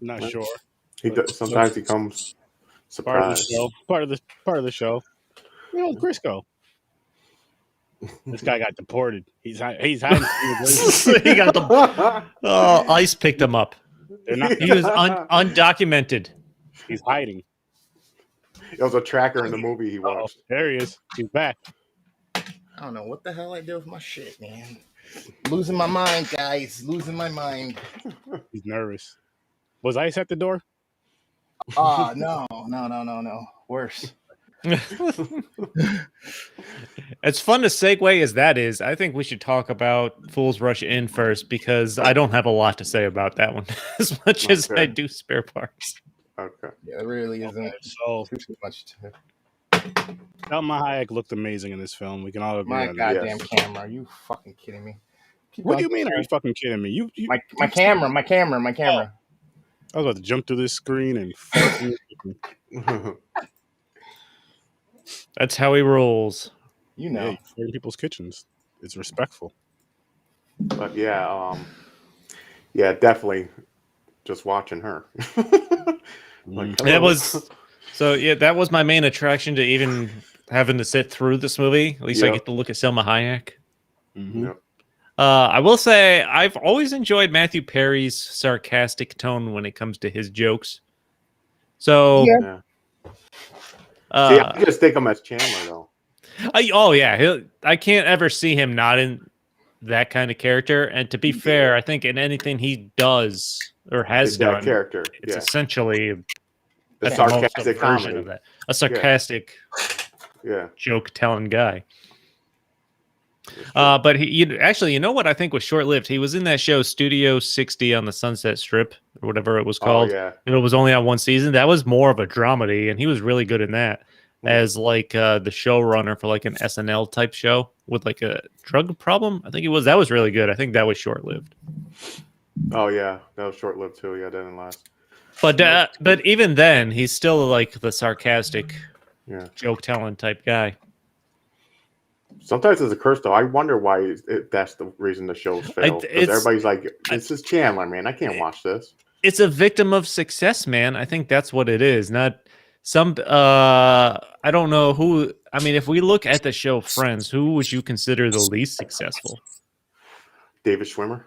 Not sure. Sometimes he comes surprised. Part of the show. Where old Chris go? This guy got deported. He's hiding. He got the ICE picked him up. He was undocumented. He's hiding. It was a tracker in the movie he watched. There he is. He's back. I don't know what the hell I do with my shit, man. Losing my mind, guys. Losing my mind. He's nervous. Was Ice at the door? No. Worse. As fun a segue as that is, I think we should talk about Fools Rush In first, because I don't have a lot to say about that one as much as I do Spare Parts. Okay. Yeah, it really isn't So too much to... Salma Hayek looked amazing in this film. We can all agree My on that. goddamn camera. Are you fucking kidding me? What do you mean? Are you fucking kidding me? You my camera. I was about to jump through this screen and fucking That's how he rolls. You know, in people's kitchens. It's respectful. But yeah, definitely just watching her. That was my main attraction to even having to sit through this movie. At least I get to look at Salma Hayek. Mm-hmm. Yep. I will say I've always enjoyed Matthew Perry's sarcastic tone when it comes to his jokes. So, Yeah. I just think him as Chandler though. I can't ever see him not in that kind of character. And to be fair, I think in anything he does or has done, that character, it's essentially the sarcastic version of that. A sarcastic, joke-telling guy. But you know what I think was short-lived? He was in that show Studio 60 on the Sunset Strip, or whatever it was called. Oh, yeah. And it was only on one season. That was more of a dramedy, and he was really good in that as like the showrunner for like an SNL type show with like a drug problem. I think it was. That was really good. I think that was short-lived. Oh yeah, that was short-lived too. Yeah, that didn't last. But even then, he's still like the sarcastic, joke-telling type guy. Sometimes it's a curse, though. I wonder why that's the reason the shows fail. Because everybody's like, "This is Chandler, man. I can't watch this." It's a victim of success, man. I think that's what it is. Not some. I don't know who. I mean, if we look at the show Friends, who would you consider the least successful? David Schwimmer.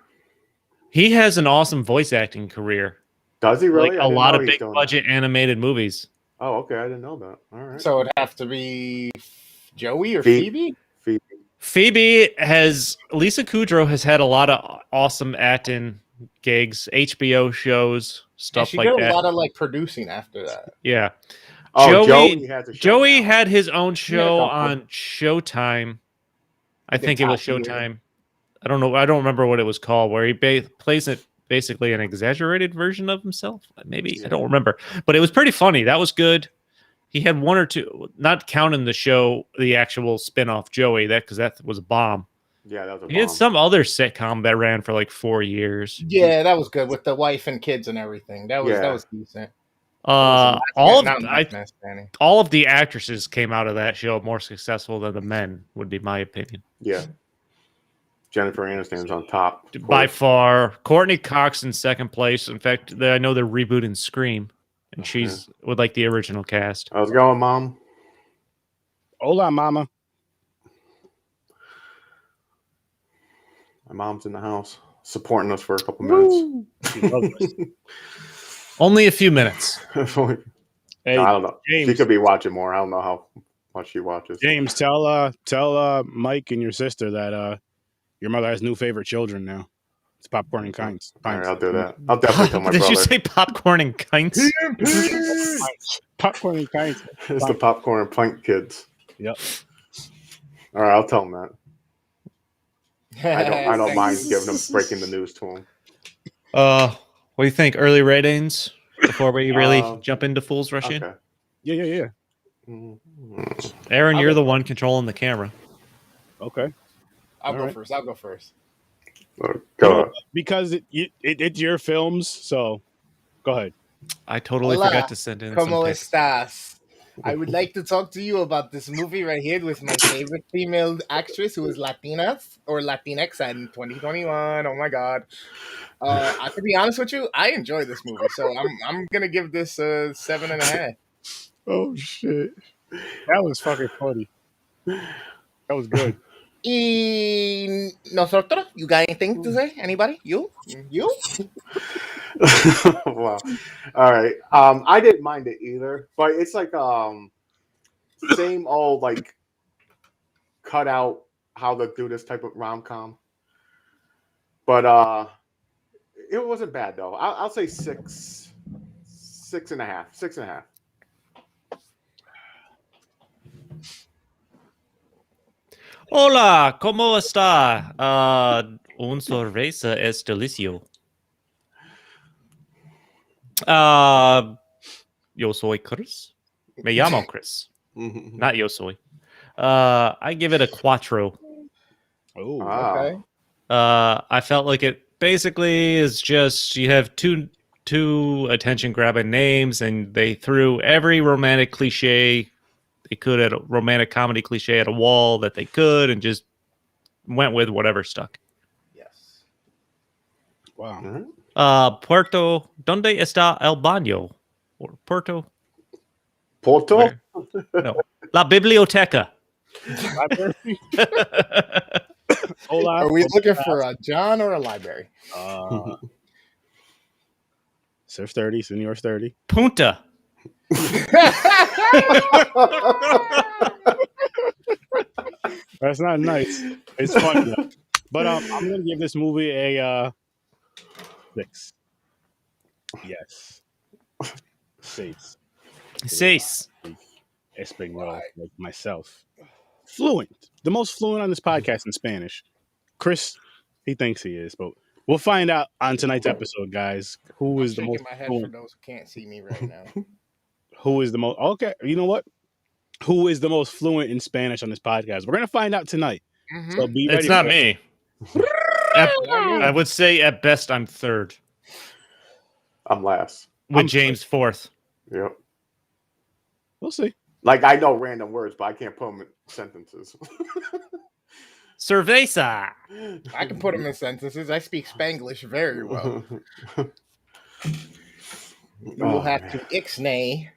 He has an awesome voice acting career. Does he really? Like a lot of big budget animated movies. Oh, okay. I didn't know that. All right. So it'd have to be Joey or Phoebe? Phoebe has... Lisa Kudrow has had a lot of awesome acting gigs, HBO shows, stuff like that. She did a lot of like producing after that. Yeah. Oh, Joey had his own show on Showtime. I think it was Showtime. I don't know. I don't remember what it was called, where he plays it basically an exaggerated version of himself. Maybe. I don't remember. But it was pretty funny. That was good. He had one or two, not counting the show, the actual spinoff Joey, because that was a bomb. Yeah, that was a bomb. He had some other sitcom that ran for like 4 years. Yeah, that was good with the wife and kids and everything. That was decent. All of the actresses came out of that show more successful than the men, would be my opinion. Yeah. Jennifer Aniston's on top. By far. Courtney Cox in second place. In fact, I know they're rebooting Scream. And she's with like the original cast. How's it going, Mom? Hola, Mama. My mom's in the house supporting us for a couple minutes. Only a few minutes. Hey, I don't know. James, she could be watching more. I don't know how much she watches. James, tell Mike and your sister that your mother has new favorite children now. It's Popcorn and Pints. All right, I'll do that. I'll definitely tell my brother. Did you say Popcorn and Pints? Popcorn and Pints. It's the Popcorn and Pint kids. Yep. All right, I'll tell them that. I don't mind breaking the news to them. What do you think? Early ratings before we really jump into Fools Rush In? Okay. Yeah. Aaron, you're the one controlling the camera. Okay. I'll go first. Go ahead. Because it's your films, so go ahead. I totally forgot to send in ¿Cómo estás? I would like to talk to you about this movie right here with my favorite female actress who is Latinas or Latinx in 2021. Oh my god! To be honest with you, I enjoy this movie, so I'm gonna give this a 7.5. Oh shit, that was fucking funny. That was good. Y nosotros, you got anything to say? Anybody? You? Wow. All right. I didn't mind it either, but it's like same old like cut out how to do this type of rom-com. But it wasn't bad though. I'll say 6.5. 6.5. Hola, ¿cómo está? Un cerveza es delicioso. Yo soy Chris. Me llamo Chris. Not yo soy. I give it a 4. Oh, Okay. I felt like it basically is just you have two attention grabbing names, and they threw every romantic cliche they could at a romantic comedy cliche at a wall that they could, and just went with whatever stuck. Yes. wow. Puerto, ¿dónde está el baño? Or Puerto? Porto? Where? No. La biblioteca. Hola. Are we looking for a John or a library? Surf 30, Senior's 30. Punta. That's not nice. It's funny though. But I'm gonna give this movie a 6. Yes. 6. 6. Espanol, like myself. Fluent. The most fluent on this podcast in Spanish. Chris, he thinks he is, but we'll find out on tonight's episode, guys. Who is the most my head fluent? for those who can't see me right now. Who is the most okay? You know what? Who is the most fluent in Spanish on this podcast? We're gonna find out tonight. Mm-hmm. So be ready. It's not for me. I would say at best I'm 3rd. I'm last. With James 4th. Yep. We'll see. Like I know random words, but I can't put them in sentences. Cerveza. I can put them in sentences. I speak Spanglish very well. We'll have to ixnay.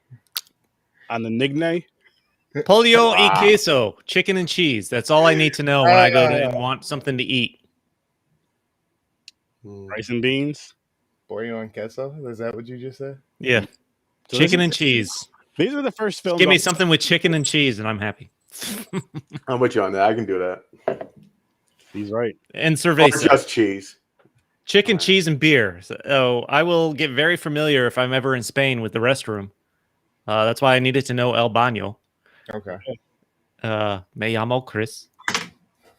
On the Nigne. Pollo y queso. Chicken and cheese. That's all I need to know when I go to and want something to eat. Rice and beans. Pollo and queso? Is that what you just said? Yeah. So Chicken and cheese. These are the first films. Give me something with chicken and cheese, and I'm happy. I'm with you on that. I can do that. He's right. And Or cerveza. just cheese. Chicken, cheese, and beer. So I will get very familiar if I'm ever in Spain with the restroom. That's why I needed to know El Baño. Okay. Me llamo Chris.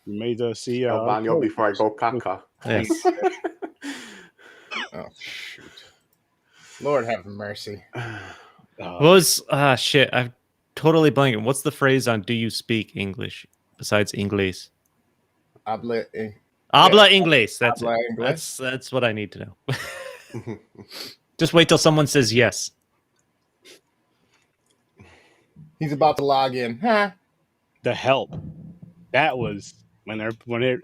You made us see El baño before I go caca. Yes. Oh, shoot. Lord have mercy. What was shit? I'm totally blanking. What's the phrase on "Do you speak English" besides Inglés? Habla Inglés. That's Habla it. inglés. That's what I need to know. Just wait till someone says yes. He's about to log in. Huh? The Help. That was when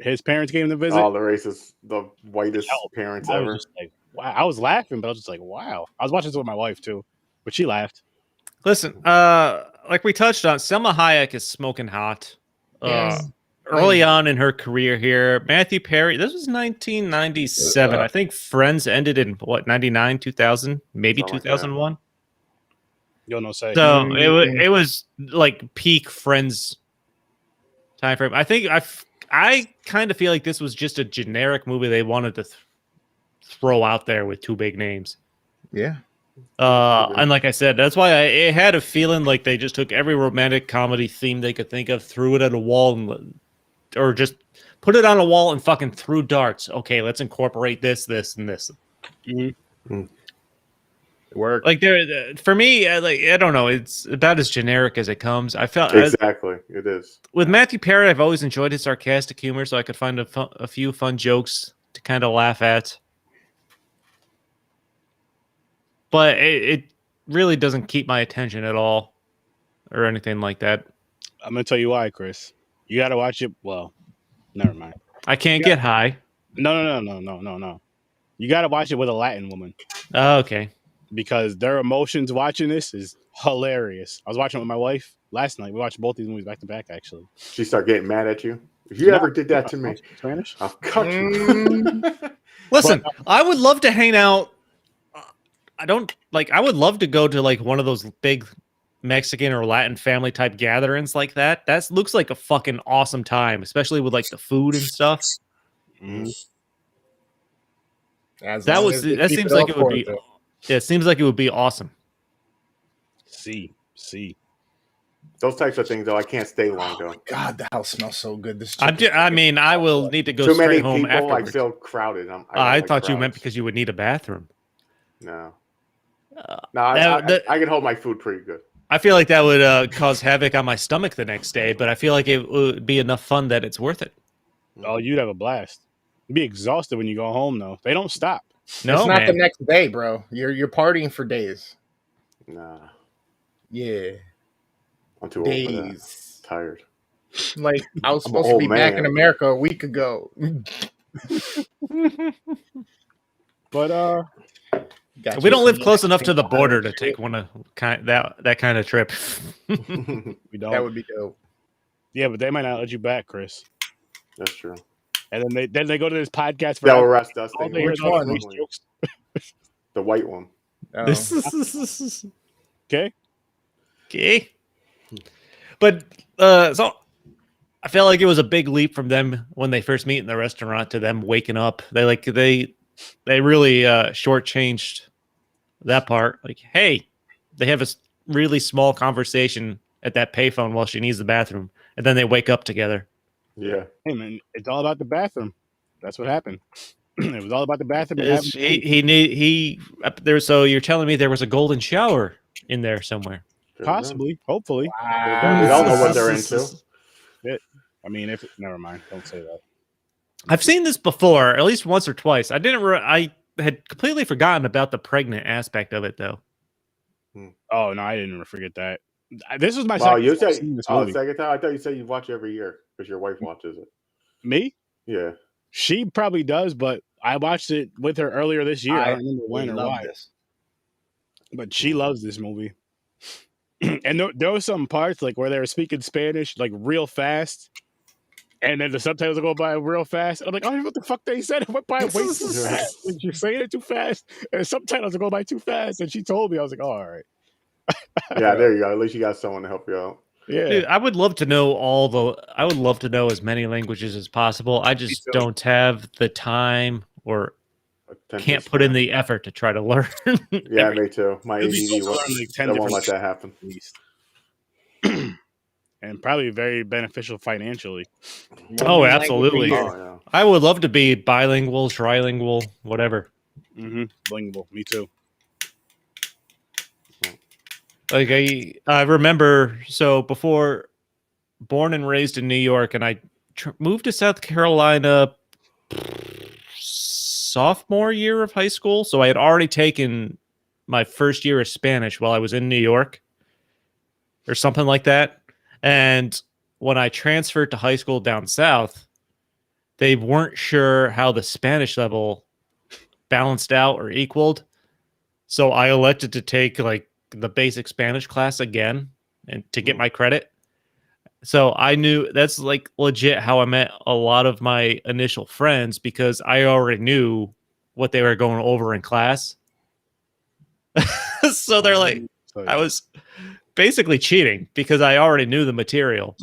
his parents came to visit. All the racist, the whitest parents I ever. was just like, wow. I was laughing, but I was just like, wow. I was watching this with my wife too, but she laughed. Listen, like we touched on, Selma Hayek is smoking hot. Yes. Early on in her career here, Matthew Perry. This was 1997. I think Friends ended in what 99, 2000, maybe 2001. You'll no say. So it was like peak Friends time frame. I think I kind of feel like this was just a generic movie they wanted to throw out there with two big names. Yeah. And like I said, that's why it had a feeling like they just took every romantic comedy theme they could think of, threw it at a wall, or just put it on a wall and fucking threw darts. Okay, let's incorporate this, and this. Mm-hmm. It worked. Like for me, like I don't know, it's about as generic as it comes. I felt Exactly, it is. With Matthew Perry, I've always enjoyed his sarcastic humor, so I could find a few fun jokes to kind of laugh at. But it really doesn't keep my attention at all. or anything like that. I'm gonna tell you why, Chris. You gotta watch it. Well, never mind. I can't get high. No. You gotta watch it with a Latin woman Oh, okay. because their emotions watching this is hilarious. I was watching it with my wife last night. We watched both these movies back to back, actually. She start getting mad at you. If you ever did that to me, Spanish. I'll cut you. Listen, I would love to hang out. I would love to go to like one of those big Mexican or Latin family type gatherings like that. That looks like a fucking awesome time, especially with like the food and stuff. Mhm. That seems like it would be. Yeah, it seems like it would be awesome. See. Those types of things, though, I can't stay long, though. God, the house smells so good. This I will need to go Too many straight home people, I afterwards. feel crowded. I thought you meant because you would need a bathroom. No. No, I can hold my food pretty good. I feel like that would cause havoc on my stomach the next day, but I feel like it would be enough fun that it's worth it. Oh, you'd have a blast. You'd be exhausted when you go home, though. They don't stop. No, it's not man. the next day, bro. You're partying for days. Nah. Yeah, I'm too old for that. days. Tired. Like I was I'm supposed an to be old back man. in America a week ago. But Got We you don't live some close enough to the Mexican border to shit. take that kind of trip. we don't. That would be dope. Yeah, but they might not let you back, Chris. That's true. And then they go to this podcast for They'll arrest us. all They they hear Which is all one? the race jokes. The white one. Oh. This is Okay. okay. But so I felt like it was a big leap from them when they first meet in the restaurant to them waking up. They really shortchanged that part. Like, hey, they have a really small conversation at that payphone while she needs the bathroom, and then they wake up together. Yeah. Hey man, it's all about the bathroom. That's what happened. It was all about the bathroom. And So you're telling me there was a golden shower in there somewhere? possibly, hopefully. Wow. We don't know what they're into. I mean, if never mind, don't say that. I've seen this before, at least once or twice. I had completely forgotten about the pregnant aspect of it, though. Oh no, I didn't forget that. This was my Wow, second you time say seeing this movie. second time? I thought you said you watch every year because your wife watches it. Me? Yeah. She probably does, but I watched it with her earlier this year. I don't remember when or why. But she loves this movie. And there was some parts like where they were speaking Spanish like real fast, and then the subtitles would go by real fast. I'm like, oh, what the fuck they said? It went by way too fast. You're saying it too fast, and the subtitles would go by too fast. And she told me, I was like, oh, all right. Yeah, there you go. At least you got someone to help you out. Yeah. Dude, I would love to know I would love to know as many languages as possible. I just don't have the time or can't put in the effort to try to learn. Yeah, me too. My It'd be ADD cool to learn, like, 10 won't let different that happen. at least. And probably very beneficial financially. Oh, absolutely. Oh, yeah. I would love to be bilingual, trilingual, whatever. Bilingual. Me too. Like I remember, so before, born and raised in New York, and I moved to South Carolina sophomore year of high school. So I had already taken my first year of Spanish while I was in New York or something like that. And when I transferred to high school down south, they weren't sure how the Spanish level balanced out or equaled. So I elected to take like the basic Spanish class again and to get my credit. So I knew that's like legit how I met a lot of my initial friends because I already knew what they were going over in class. So they're like, I was basically cheating because I already knew the material.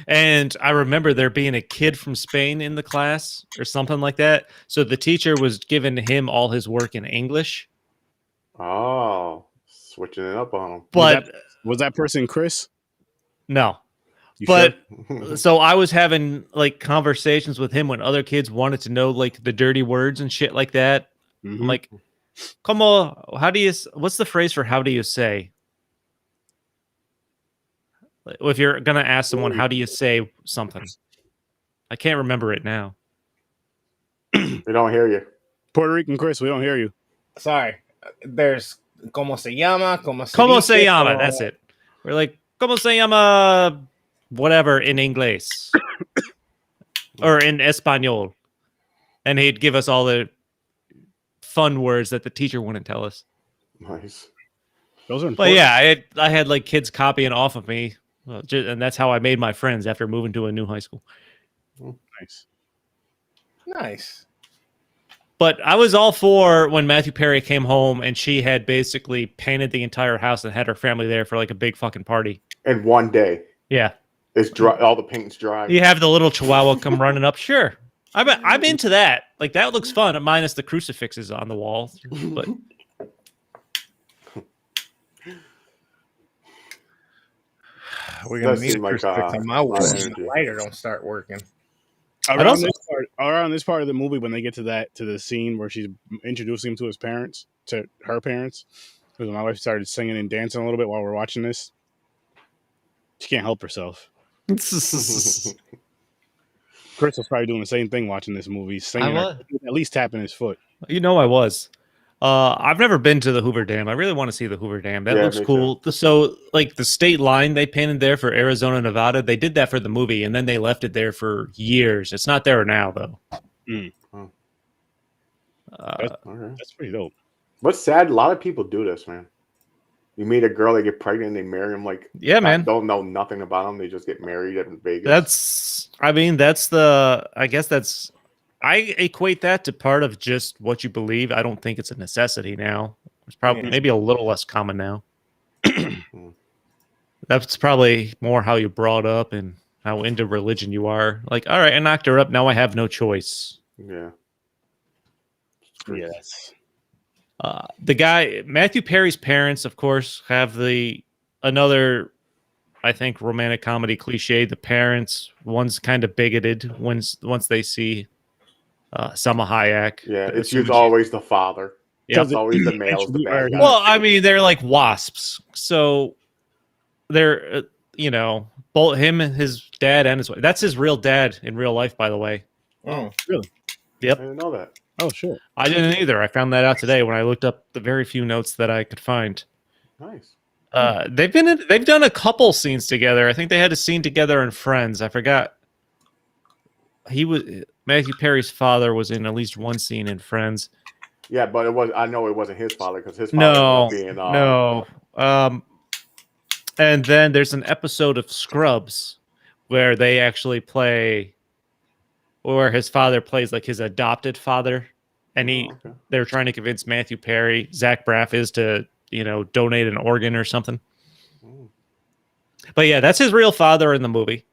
And I remember there being a kid from Spain in the class or something like that. So the teacher was giving him all his work in English. Oh, switching it up on him. But was that person Chris? No. You but sure? So I was having like conversations with him when other kids wanted to know like the dirty words and shit like that. I'm like, what's the phrase for how do you say? If you're going to ask someone, how do you say something? I can't remember it now. We don't hear you. Puerto Rican Chris, we don't hear you. Sorry. There's como se llama, como se Como dice, se llama, that's it. We're like, ¿Cómo se llama whatever in English or in Espanol? And he'd give us all the fun words that the teacher wouldn't tell us. Nice. Those are important. But yeah, I had like kids copying off of me, and that's how I made my friends after moving to a new high school. Nice. Nice. But I was all for when Matthew Perry came home and she had basically painted the entire house and had her family there for like a big fucking party. In one day. Yeah. It's dry. All the paint's dry. You have the little chihuahua come running up. Sure. I'm into that. Like, that looks fun, minus the crucifixes on the wall. But we're gonna Does need a seem like, crucifix on my wall. lot of The energy. lighter don't start working. Around this part of the movie, when they get to the scene where she's introducing him to her parents, because my wife started singing and dancing a little bit while we're watching this. She can't help herself. Chris was probably doing the same thing watching this movie, singing, at least tapping his foot. you know I was. I've never been to the Hoover Dam. I really want to see the Hoover Dam. That looks cool. So, like, the state line they painted there for Arizona, Nevada, they did that for the movie, and then they left it there for years. It's not there now, though. That's pretty dope. What's sad? A lot of people do this, man. You meet a girl, they get pregnant, and they marry them. Like, yeah, man. Don't know nothing about them. They just get married in Vegas. I equate that to part of just what you believe. I don't think it's a necessity now. It's probably maybe a little less common now. That's probably more how you brought up and how into religion you are. Like, all right, I knocked her up. Now I have no choice. Yeah. Yes. The guy, Matthew Perry's parents, of course, have another, I think, romantic comedy cliche. The parents, one's kind of bigoted once they see Selma Hayek. Yeah, it's always the father. Yeah, it's always the male's the bad guy. Well, I mean, they're like wasps. So they're, both him and his dad and his wife. That's his real dad in real life, by the way. Oh, really? Yep. I didn't know that. Oh, sure. I didn't either. I found that out today when I looked up the very few notes that I could find. Nice. They've done a couple scenes together. I think they had a scene together in Friends. I forgot. Matthew Perry's father was in at least one scene in Friends. Yeah, but I know it wasn't his father because his father no. And then there's an episode of Scrubs where they actually play, where his father plays like his adopted father, and they're trying to convince Matthew Perry, Zach Braff is to donate an organ or something. But yeah, that's his real father in the movie.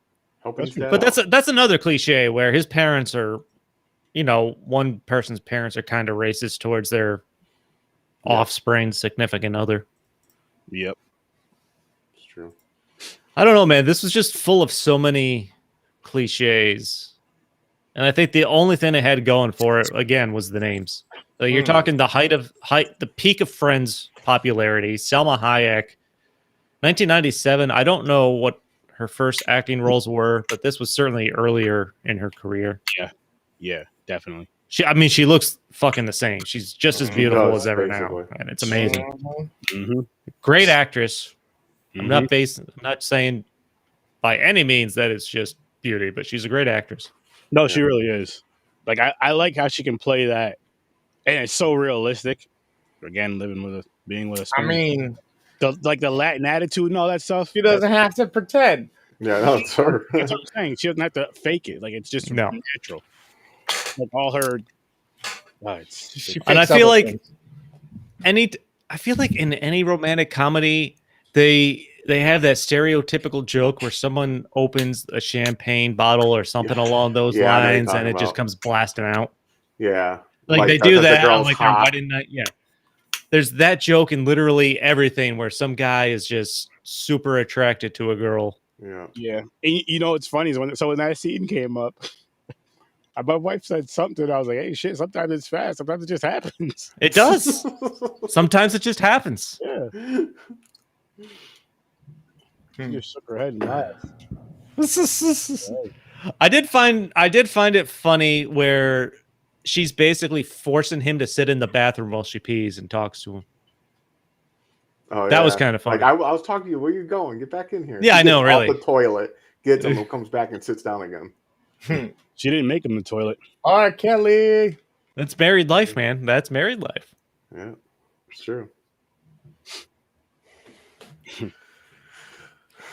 But that's another cliche where his parents are, one person's parents are kind of racist towards their offspring, significant other. Yep. It's true. I don't know, man. This was just full of so many cliches. And I think the only thing it had going for it, again, was the names. Like, you're talking the peak of Friends popularity. Selma Hayek, 1997. I don't know what her first acting roles were, but this was certainly earlier in her career. Yeah, definitely. She looks fucking the same. She's just as beautiful as ever now, and it's amazing. Mm-hmm. Great actress. Mm-hmm. I'm not saying by any means that it's just beauty, but she's a great actress. No, she really is. Like, I like how she can play that, and it's so realistic. Again, being with a I mean, the Latin attitude and all that stuff. She doesn't have to pretend. Yeah, that's her. That's what I'm saying. She doesn't have to fake it. Like, it's just natural. Like, all her. And I feel like in any romantic comedy, they have that stereotypical joke where someone opens a champagne bottle or something along those lines, and it just comes blasting out. Yeah, like they do that on like their wedding night. Yeah, there's that joke in literally everything where some guy is just super attracted to a girl. Yeah. And what's funny is when that scene came up, my wife said something. I was like, "Hey, shit! Sometimes it's fast. Sometimes it just happens." It does. Sometimes it just happens. Yeah. She just shook her head and laughed. I did find it funny where she's basically forcing him to sit in the bathroom while she pees and talks to him. Oh, That was yeah. kind of funny. Like I was talking to you. Where you going? Get back in here. Yeah, She I know, gets really. Off the toilet, gets him, and comes back and sits down again. She didn't make him in the toilet. R. Kelly. That's married life, man. That's married life. Yeah, it's true.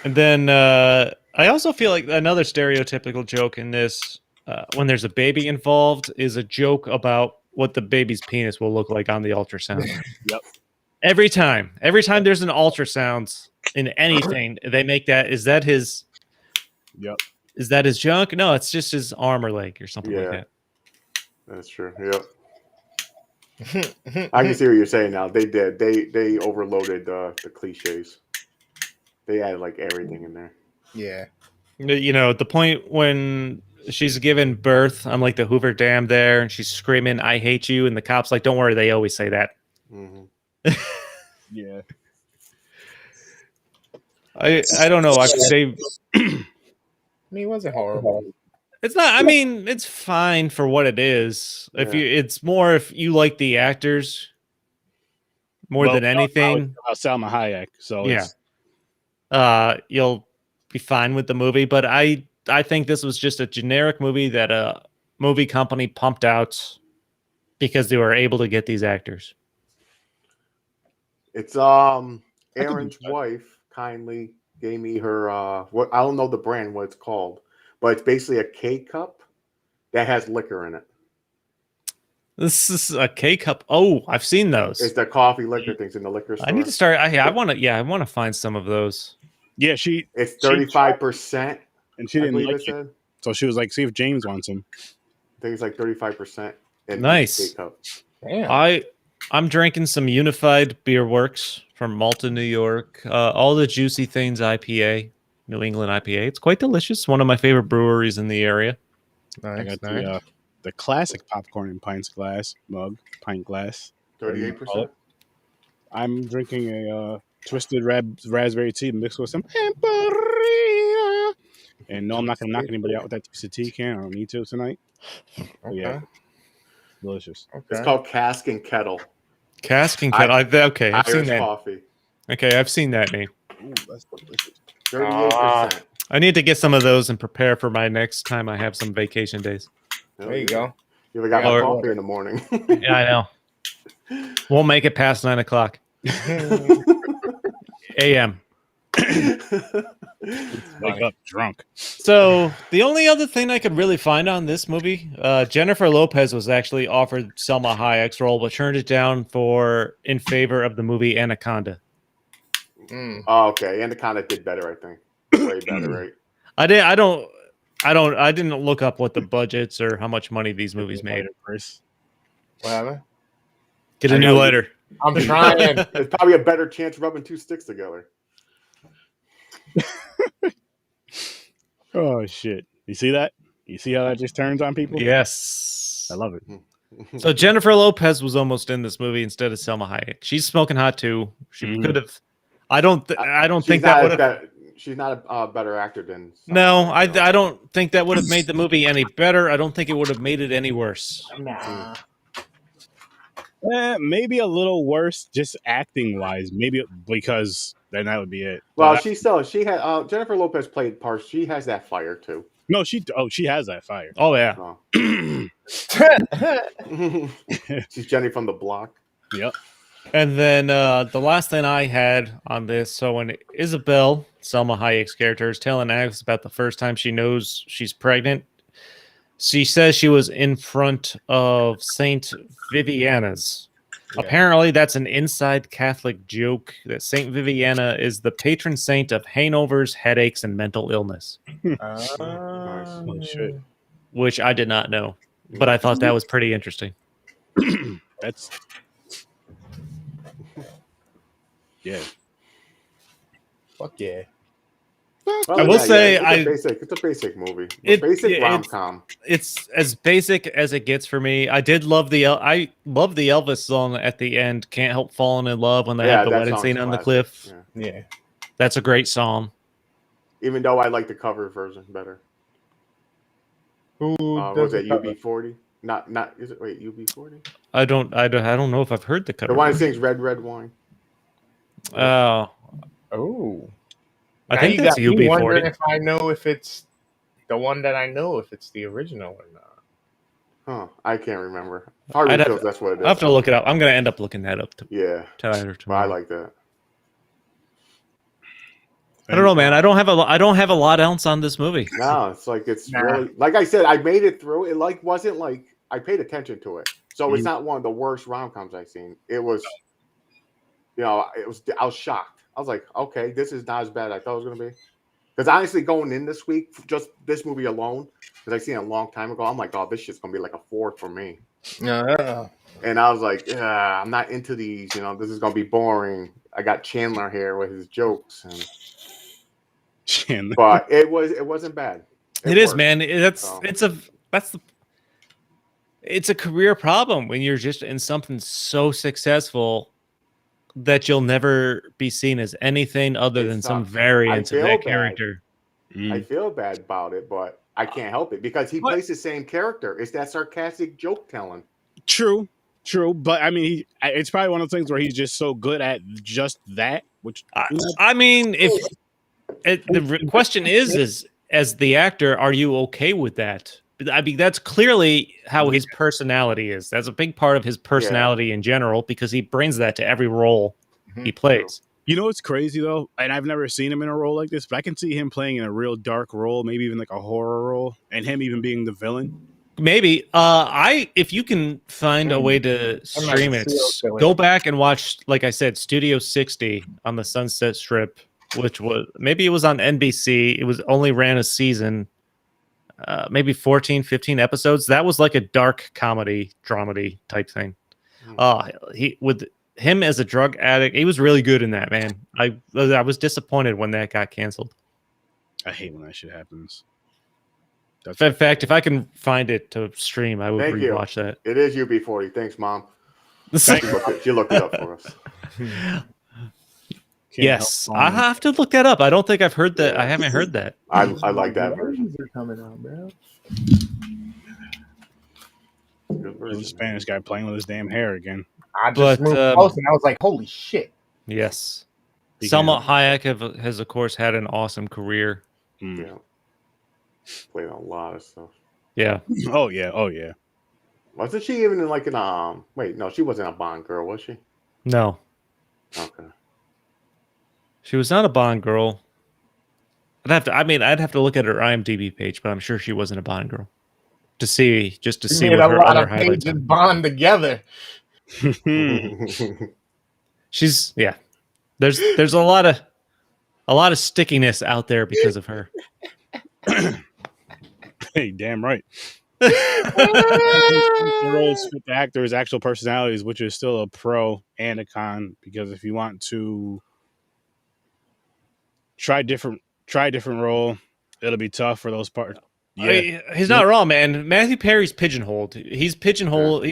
And then I also feel like another stereotypical joke in this, when there's a baby involved, is a joke about what the baby's penis will look like on the ultrasound. Yep. Every time there's an ultrasound in anything, they make that. Is that his? Yep. Is that his junk? No, it's just his arm or leg or something like that. That's true. Yep. I can see what you're saying now. They did. They overloaded the cliches. They added like everything in there. Yeah. You know, at the point when she's given birth on like the Hoover Dam there, and she's screaming, "I hate you," and the cops like, "Don't worry, they always say that." Mm-hmm. Yeah. I don't know. I say I mean, it wasn't horrible. it's not. I mean, it's fine for what it is. If you, it's more if you like the actors more than anything. About Salma Hayek. So Yeah. it's, You'll be fine with the movie. But I think this was just a generic movie that a movie company pumped out because they were able to get these actors. It's Aaron's wife kindly gave me her what I don't know the brand what it's called, but it's basically a K cup that has liquor in it. This is a K cup. Oh, I've seen those. It's the coffee liquor things in the liquor store. I need to start. I want to. Yeah, I want to find some of those. yeah, It's 35%, and she didn't like it. said. So she was like, "See if James wants him." I think it's like 35%. In Nice. K cup. Damn. I'm drinking some Unified Beer Works from Malta, New York. All the Juicy Things IPA, New England IPA. It's quite delicious. One of my favorite breweries in the area. I Nice, got the classic Popcorn and Pints pint glass. 38%. I'm drinking a twisted raspberry tea mixed with some Emporia. And no, I'm not going to knock anybody out with that twisted tea can. I don't need to tonight. But yeah, delicious. It's called Cask and Kettle. Cask and Kettle. Okay, I've seen Irish that. coffee. Okay, I've seen that name. Ooh, that's delicious. 38%. I need to get some of those and prepare for my next time I have some vacation days. There you go. You got my Or- coffee in the morning. Yeah, I know. Won't make it past 9 o'clock a.m. Wake up drunk. So the only other thing I could really find on this movie, Jennifer Lopez was actually offered Selma Hayek's role, but turned it down in favor of the movie Anaconda. Oh, okay. Anaconda did better, I think. Way better, right? I didn't look up what the budgets or how much money these movies made. Chris. Whatever. Get a new lighter. I'm trying. It's probably a better chance rubbing two sticks together. Oh shit! You see that? You see how that just turns on people? Yes. I love it. So Jennifer Lopez was almost in this movie instead of Selma Hayek. She's smoking hot too. She could have. I don't think that would have. She's not a better actor than. No, I don't think that would have made the movie any better. I don't think it would have made it any worse. Nah. Maybe a little worse, just acting wise. Maybe because then that would be it. Well, But she had Jennifer Lopez played parts. She has that fire too. no, she has that fire. Oh yeah. Oh. She's Jenny from the block. Yep. And then the last thing I had on this, so when Isabel, Selma Hayek's character, is telling Alex about the first time she knows she's pregnant, she says she was in front of Saint Viviana's. Yeah. Apparently, that's an inside Catholic joke that Saint Viviana is the patron saint of hangovers, headaches, and mental illness. Holy shit. Which I did not know, but I thought that was pretty interesting. That's yeah. Fuck yeah. Well, I will say it's a basic movie. Basic rom-com. It's as basic as it gets for me. I love the Elvis song at the end. Can't help falling in love when they have the wedding scene on the cliff. Yeah, that's a great song. Even though I like the cover version better. Who was it UB40? Not is it? Wait, UB40? I don't know if I've heard the cover. The one that sings "Red Red Wine." Oh, Oh, I now think you that's got me wondering UB40. if I know if it's the one that I know, if it's the original or not. Huh? I can't remember. Probably I'd have, feels that's what it is. I'll have to look it up. I'm gonna end up looking that up Yeah, tonight or but I tomorrow. like that. I don't know, man. I don't have a lot else on this movie. No, it's like it's Nah. really like I said. I made it through. It like wasn't like I paid attention to it, so it's Mhm. not one of the worst rom-coms I've seen. It was, it was. I was shocked. I was like, okay, this is not as bad as I thought it was gonna be. Because honestly, going in this week, just this movie alone, because I seen it a long time ago, I'm like, oh, this shit's gonna be like a 4 for me. And I was like, yeah, I'm not into these. This is gonna be boring. I got Chandler here with his jokes, but it wasn't bad. It is, worked. man. So. It's a career problem when you're just in something so successful that you'll never be seen as anything other than some variant of that character. I feel bad about it, but I can't help it because he plays the same character. It's that sarcastic joke telling. True, but I mean, it's probably one of those things where he's just so good at just that. Which I mean, if the question is, as the actor, are you okay with that? I mean, that's clearly how his personality is. That's a big part of his personality in general because he brings that to every role he plays. You know what's crazy though, and I've never seen him in a role like this, but I can see him playing in a real dark role, maybe even like a horror role, and him even being the villain. Maybe. If you can find a way to stream it, go back and watch, like I said, Studio 60 on the Sunset Strip, which was maybe it was on NBC. It was only ran a season, maybe 14, 15 episodes. That was like a dark comedy, dramedy type thing. With him as a drug addict, he was really good in that, man. I was disappointed when that got canceled. I hate when that shit happens. In fact, if I can find it to stream, I would rewatch that. It is UB40. Thanks, Mom. She looked it up for us. Yes, I have to look that up. I don't think I've heard that. I haven't heard that. I like that version. Are coming out, bro. There's a Spanish guy playing with his damn hair again. I just moved close and I was like, holy shit. Yes. Salma Hayek has, of course, had an awesome career. Yeah. Played a lot of stuff. Yeah. Oh, yeah. Wasn't she even in like an wait, no, she wasn't a Bond girl, was she? No. Okay. She was not a Bond girl. I'd have to look at her IMDb page, but I'm sure she wasn't a Bond girl. To see what her other highlights are. Bond together. She's There's a lot of stickiness out there because of her. Hey, damn right. The roles fit the actor's actual personalities, which is still a pro and a con, because if you want to try a different role, it'll be tough for those parts. Yeah. He's not wrong, man. Matthew Perry's pigeonholed. He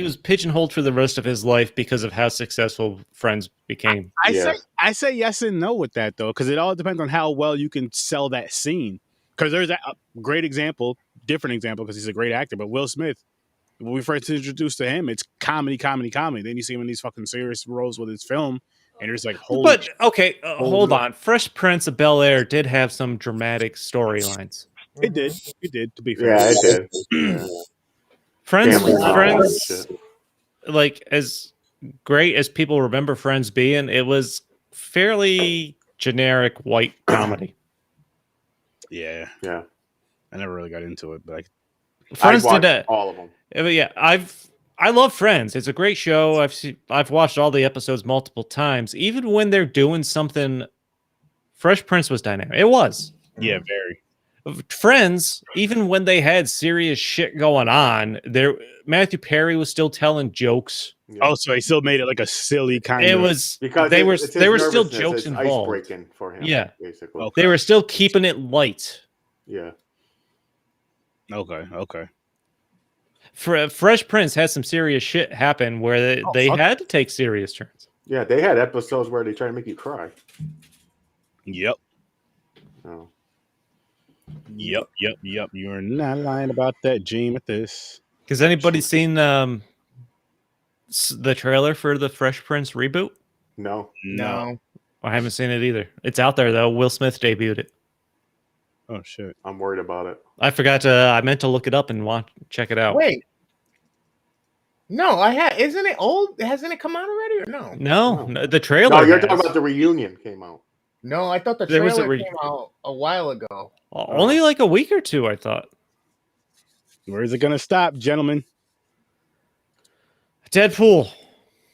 was pigeonholed for the rest of his life because of how successful Friends became. I say yes and no with that though, because it all depends on how well you can sell that scene. Because there's a great example, different example, because he's a great actor. But Will Smith, when we first introduced to him, it's comedy. Then you see him in these fucking serious roles with his film, and you're just like, holy. But okay, hold on. Fresh Prince of Bel-Air did have some dramatic storylines. It did. To be fair, yeah, it did. Yeah. Friends, like as great as people remember Friends being, it was fairly generic white comedy. Yeah. I never really got into it, but Friends did that. All of them. Yeah, I love Friends. It's a great show. I've watched all the episodes multiple times. Even when they're doing something, Fresh Prince was dynamic. It was. Yeah, very. Friends, even when they had serious shit going on, Matthew Perry was still telling jokes. Yeah. Oh, so he still made it like a silly kind of. It was because there were still jokes involved. Breaking for him, yeah, basically. Okay. They were still keeping it light. Yeah. Okay. Fresh Prince had some serious shit happen where they had to take serious turns. Yeah, they had episodes where they try to make you cry. Yep. Oh. Yep. You're not lying about that, Gene, with this. Has anybody seen the trailer for the Fresh Prince reboot? No. I haven't seen it either. It's out there though. Will Smith debuted it. Oh shit! I'm worried about it. I meant to look it up and check it out. Wait. No, isn't it old? Hasn't it come out already or no? No, the trailer. No, you're talking about the reunion came out. No, I thought the There was trailer a came out a while ago. Only like a week or two, I thought. Where is it gonna stop, gentlemen? Deadpool.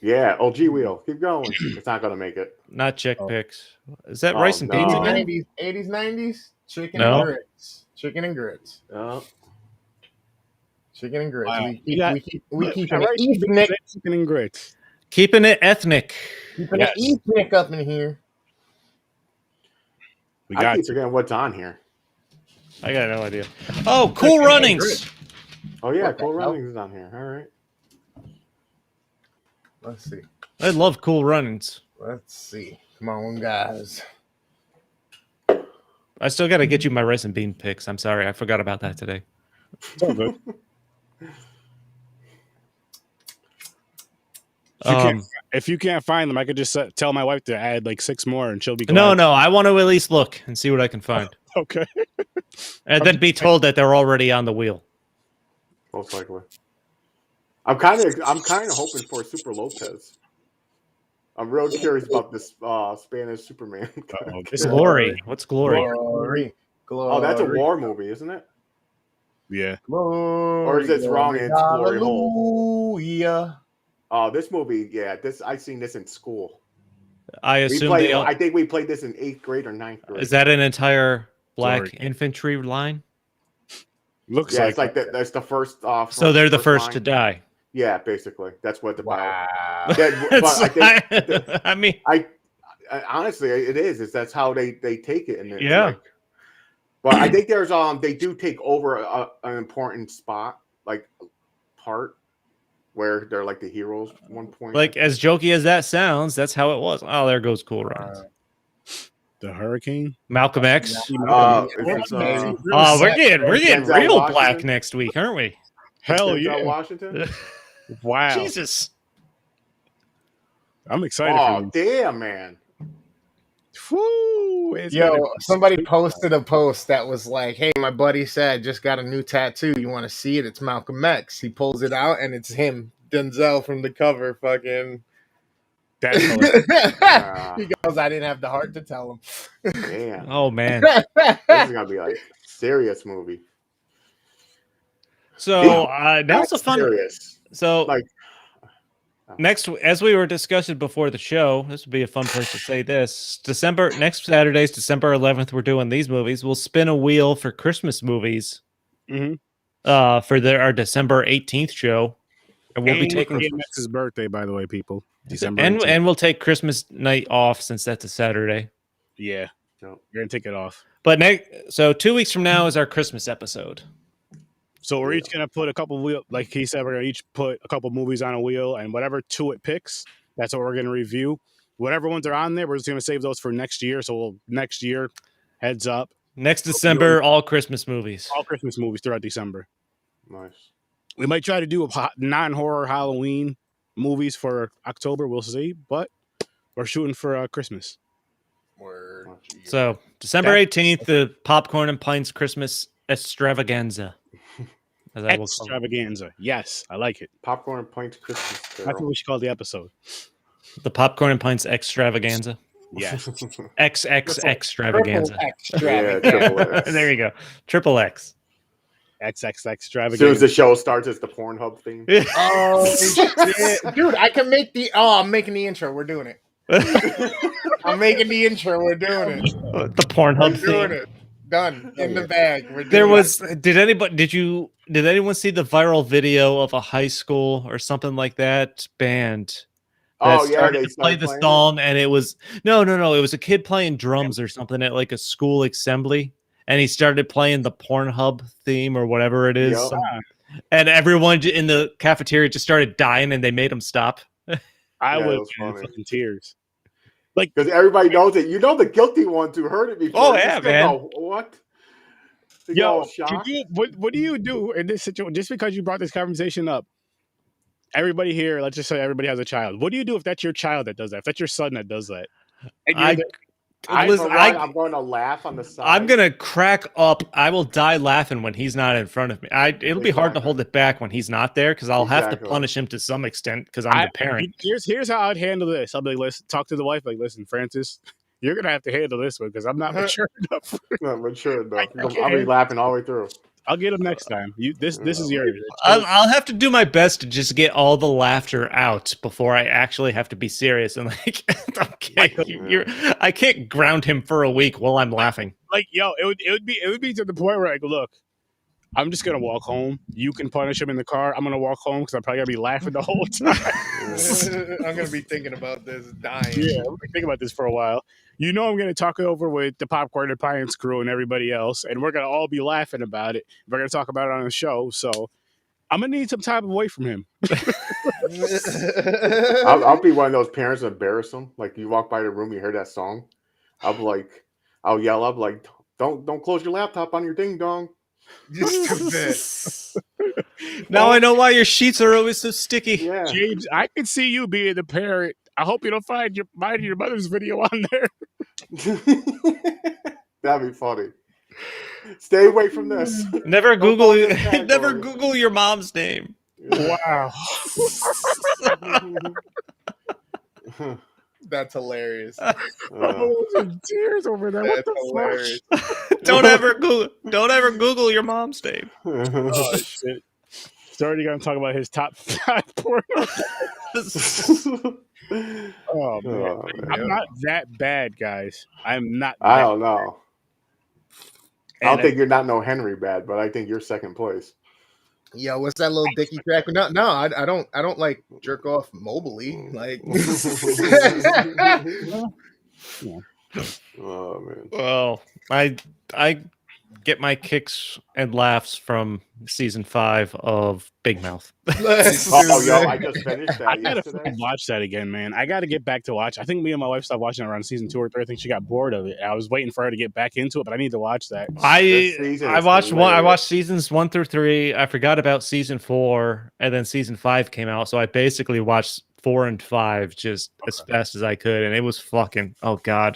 Yeah, OG wheel. Keep going. It's not gonna make it. Not chick picks. Is that rice and no. beans 80s, again? 90s, 90s, chicken No. and grits. Chicken and grits. Chicken and grits. Wow. We keep All right, it ethnic. chicken and grits. Keeping it ethnic. Keeping Yes. it ethnic up in here. We I got keep forgetting what's on here. I got no idea. Oh, Cool Runnings. Oh yeah, What the Cool hell? Runnings is on here. All right. Let's see. I love Cool Runnings. Let's see. Come on, guys. I still got to get you my rice and bean picks. I'm sorry, I forgot about that today. it's all good. If you can't find them, I could just tell my wife to add like 6 more, and she'll be glad. No, I want to at least look and see what I can find, Okay. and then be told that they're already on the wheel. Most likely. I'm kind of hoping for Super Lopez. I'm real curious about this Spanish Superman. It's Glory. What's Glory? Glory. Oh, that's a war movie, isn't it? Yeah. Glory. Or is this wrong and it's Glory Hole? Hallelujah. Oh, this movie, yeah. I've seen this in school. I assume I think we played this in 8th grade or 9th grade. Is that an entire black Glory. infantry line? Looks Yeah, like it's like that's the first. So they're the first line. to die. Yeah, basically, that's what the Wow. Yeah, but I think I mean, I honestly, it is. That's how they take it. And it's Yeah. like, but I think there's they do take over an important spot, like part where they're like the heroes at one point. like as jokey as that sounds, that's how it was. Oh, there goes Cool Runnings. the hurricane. Malcolm X. Is this, Oh, we're getting Denzel real Washington? black next week, aren't we? Hell Denzel yeah! Washington. Wow. Jesus. I'm excited Oh for you. damn, man! Woo, it's Yo, gonna- somebody posted a post that was like, "Hey, my buddy said just got a new tattoo. You want to see it? It's Malcolm X." He pulls it out, and it's him, Denzel, from the cover. Fucking. That's hilarious. He goes, "I didn't have the heart to tell him." Damn, Oh man. this is gonna be like serious movie. So now's a fun. Serious. So Like- next, as we were discussing before the show, this would be a fun place to say this. Next Saturday's December 11th, we're doing these movies. We'll spin a wheel for Christmas movies. Mhm. For our December 18th show, and we'll be And taking DMX's birthday, by the way, people. December. and 18th. we'll take Christmas night off since that's a Saturday. Yeah, No. you're gonna take it off. But so 2 weeks from now is our Christmas episode. So we're each gonna put a couple wheel, like he said, we're gonna each put a couple movies on a wheel, and whatever 2 it picks, that's what we're gonna review. Whatever ones are on there, we're just gonna save those for next year. So next year, heads up, Next December, all Christmas movies. all Christmas movies throughout December. Nice. We might try to do a non-horror Halloween movies for October. We'll see, but we're shooting for Christmas. Word. So December 18th, the Popcorn and Pints Christmas extravaganza. As I will call it. Extravaganza. Yes, I like it. Popcorn and Pints Christmas That's what Carol. we should call the episode. The Popcorn and Pints extravaganza. Yes. XX extravaganza. Triple Yeah, extravaganza. triple X. There you go. Triple X. XXX As soon as extravaganza. the show starts, it's the Pornhub theme. Oh shit, dude! I can make the. Oh, I'm making the intro. We're doing it. I'm making the intro. We're doing it. The Pornhub We're doing thing. it. Done in the bag. We're doing There it. was. Did anyone see the viral video of a high school or something like that band? That Oh yeah, started they to play started the playing song, and it was no. It was a kid playing drums or something at like a school assembly, and he started playing the Pornhub theme or whatever it is, Yup. and everyone in the cafeteria just started dying, and they made him stop. I Yeah, would it was have funny. fucking tears. because everybody knows it. You know the guilty ones who heard it before. Oh, Just yeah, gonna man. go, what? They go Yo, all could shocked. what do you do in this situation? Just because you brought this conversation up, everybody here, let's just say everybody has a child. What do you do if that's your child that does that? If that's your son that does that? And you're I, the- I'm going to laugh on the side. I'm gonna crack up. I will die laughing when he's not in front of me. It'll be hard to hold it back when he's not there because I'll have to Exactly. punish him to some extent because I'm the parent. Here's how I'd handle this. I'll be like, listen, talk to the wife, like, listen, Francis, you're gonna have to handle this one because I'm not mature enough. Not mature enough. I I'll can't. be laughing all the way through. I'll get him next time. This is yours. I'll have to do my best to just get all the laughter out before I actually have to be serious and like, okay, I can't ground him for a week while I'm laughing. Like, yo, it would be to the point where I go, look, I'm just gonna walk home. You can punish him in the car. I'm gonna walk home because I'm probably gonna be laughing the whole time. I'm gonna be thinking about this, dying. Yeah, I'm gonna think about this for a while. You know, I'm gonna talk it over with the Popcorn Pints crew and everybody else, and we're gonna all be laughing about it. We're gonna talk about it on the show. So I'm gonna need some time away from him. I'll be one of those parents that embarrass them. Like you walk by the room, you hear that song. I'll yell up like, "Don't close your laptop on your ding dong." Just a bit. Now I know why your sheets are always so sticky. Yeah. James, I can see you being the parent. I hope you don't find your mother's video on there. That'd be funny. Stay away from this. Never Don't Google fall in this never category. Google your mom's name. Wow. That's hilarious. Tears over there. What That's the hilarious. Don't ever Google your mom's name. Oh, shit. He's already going to talk about his top 5 porno. Oh, man. I'm not that bad, guys. I'm not. I don't know. I don't And think you're not no Henry bad, but I think you're second place. Yo, what's that little dicky crack? No, I don't like jerk off mobily. Like, Oh man. Well, I get my kicks and laughs from season 5 of Big Mouth. Oh, yo, I just finished I that gotta yesterday. fucking watch that again, man. I gotta get back to watch. I think me and my wife stopped watching it around season 2 or 3. I think she got bored of it. I was waiting for her to get back into it, but I need to watch that. This season I is watched one. I hilarious. watched seasons 1 through 3. I forgot about season 4, and then season 5 came out. So I basically watched 4 and 5 just as fast as I could, and it was fucking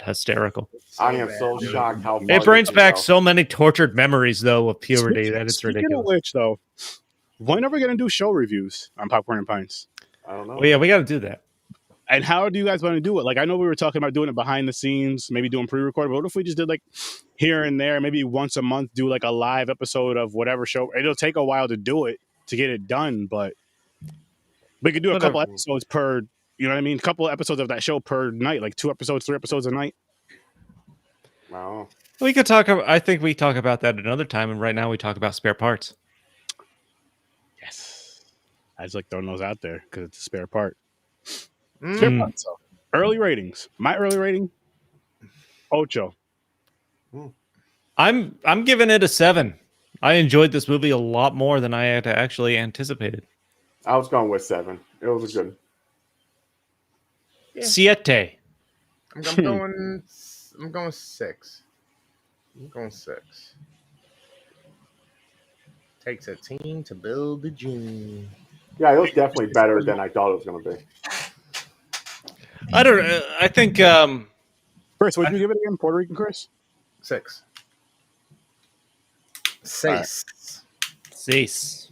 hysterical. I am so shocked how far It brings they back go. so many tortured memories though of puberty that it's Speaking ridiculous. of which, though, when are we gonna do show reviews on Popcorn and Pints? I don't know. Well, yeah, we got to do that. And how do you guys want to do it? Like, I know we were talking about doing it behind the scenes, maybe doing pre-record, but what if we just did like here and there, maybe once a month, do like a live episode of whatever show? It'll take a while to do it, to get it done, but we could do a couple episodes per, you know what I mean? A couple episodes of that show per night, like 2 episodes, 3 episodes a night. Wow. We could talk. I think we talk about that another time, and right now we talk about spare parts. Yes. I just like throwing those out there because it's a spare part. Mm. Spare parts, so. Early ratings. My early rating, Ocho. I'm giving it a 7. I enjoyed this movie a lot more than I had actually anticipated. I was going with 7. It was a good. Yeah. Siete. I'm going 6. I'm going 6. Takes a team to build a dream. Yeah, it was definitely better than I thought it was going to be. I don't. I think. Chris, what did you give it again? Puerto Rican Chris? 6. 6. Cease.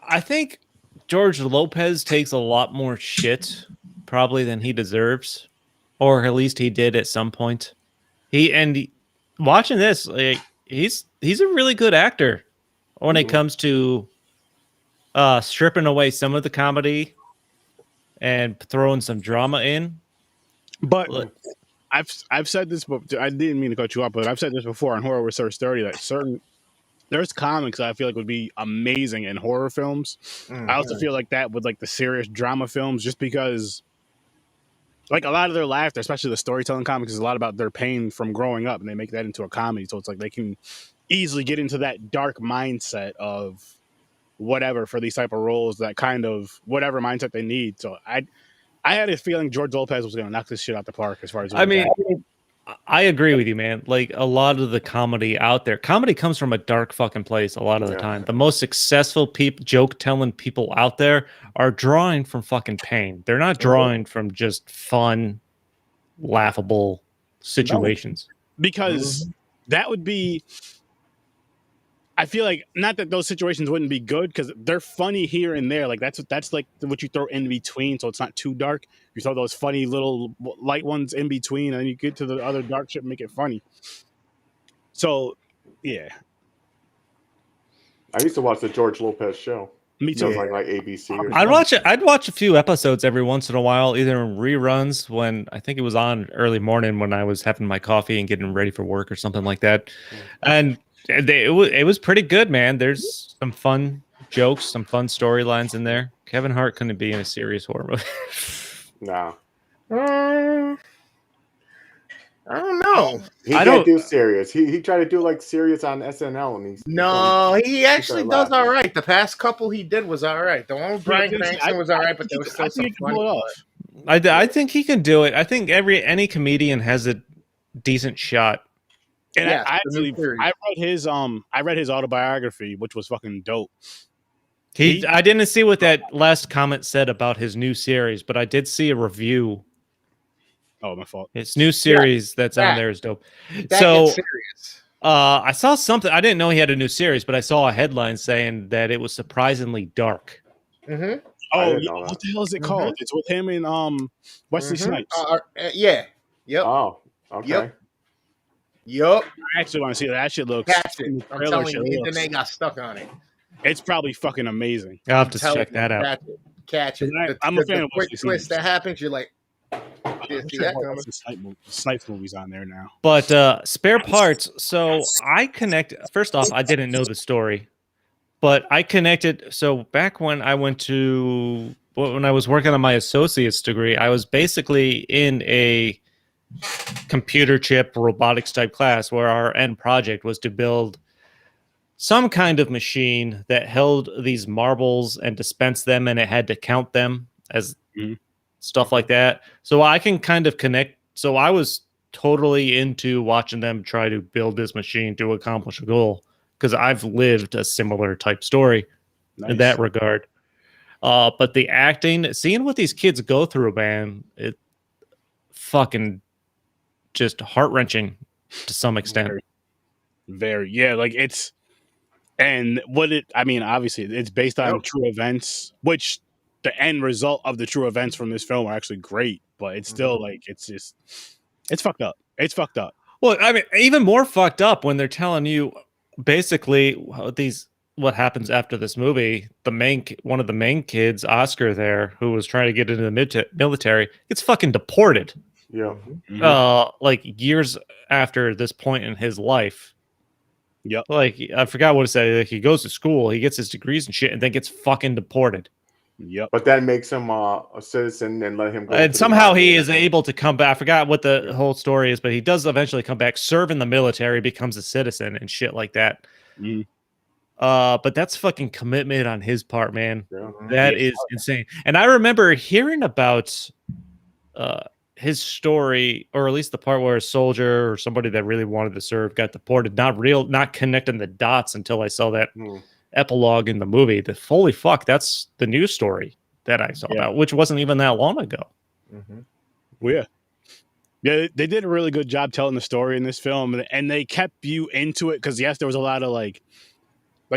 I think George Lopez takes a lot more shit probably than he deserves, or at least he did at some point. Watching this, like he's a really good actor when it comes to stripping away some of the comedy and throwing some drama in. But I've said this, but I didn't mean to cut you off, but I've said this before on Horror Research 30 that there's comics that I feel like would be amazing in horror films. I also feel like that with like the serious drama films, just because like a lot of their laughter, especially the storytelling comics, is a lot about their pain from growing up, and they make that into a comedy. So it's like they can easily get into that dark mindset of whatever for these type of roles, that kind of whatever mindset they need. So I had a feeling George Lopez was going to knock this shit out the park as far as I agree with you, man. Like a lot of the comedy out there, comedy comes from a dark fucking place a lot of the time. The most successful joke telling people out there are drawing from fucking pain. They're not drawing from just fun laughable situations. Because that would be. I feel like not that those situations wouldn't be good because they're funny here and there. Like that's like what you throw in between, so it's not too dark. You throw those funny little light ones in between, and then you get to the other dark shit and make it funny. So, yeah, I used to watch the George Lopez show. me That was too. like ABC. Or I'd something. I'd watch a few episodes every once in a while, either in reruns when I think it was on early morning when I was having my coffee and getting ready for work or something like that. And it was pretty good, man. There's some fun jokes, some fun storylines in there. Kevin Hart couldn't be in a serious horror movie. No. I don't know. He can't do serious. He tried to do like serious on SNL, and he actually does all right. The past couple he did was all right. The one with Bryan Cranston was all right, but there was still some funny. I think he can do it. I think any comedian has a decent shot. And I read his autobiography, which was fucking dope. I didn't see what that last comment said about his new series, but I did see a review. Oh, my fault. His new series that's on there is dope. So serious. I saw something. I didn't know he had a new series, but I saw a headline saying that it was surprisingly dark. Mm-hmm. Oh, yeah. What the hell is it called? It's with him and Wesley Snipes. Yeah. Yep. Oh, okay. Yup. I actually want to see that shit. Looks. Catch it. I'm telling you, then they got stuck on it. It's probably fucking amazing. I'll have to check that out. Catch it. I'm a fan of quick twist that happens. You're like, Snipes movies on there now. But spare parts. So first off, I didn't know the story, but I connected. So back when I was working on my associate's degree, I was basically in a computer chip robotics type class where our end project was to build some kind of machine that held these marbles and dispensed them, and it had to count them as stuff like that. So I can kind of connect. So I was totally into watching them try to build this machine to accomplish a goal because I've lived a similar type story in that regard. But the acting, seeing what these kids go through, man, it fucking just heart-wrenching to some extent. Very. Yeah, like it's, and obviously it's based on true events, which the end result of the true events from this film are actually great, but it's still like, it's fucked up. It's fucked up. Well, I mean, even more fucked up when they're telling you basically what happens after this movie. One of the main kids, Oscar there, who was trying to get into the military, gets fucking deported. Yeah. Like years after this point in his life. Yep. Like, I forgot what to say. Like, he goes to school, he gets his degrees and shit, and then gets fucking deported. Yep. But that makes him a citizen and let him go. And somehow he is able to come back. I forgot what the whole story is, but he does eventually come back, serve in the military, becomes a citizen and shit like that. But that's fucking commitment on his part, man. Yeah. That is insane. And I remember hearing about his story, or at least the part where a soldier or somebody that really wanted to serve got deported. Not connecting the dots until I saw that epilogue in the movie. Holy fuck, that's the news story that I saw about, which wasn't even that long ago. Well, yeah, they did a really good job telling the story in this film, and they kept you into it because yes, there was a lot of like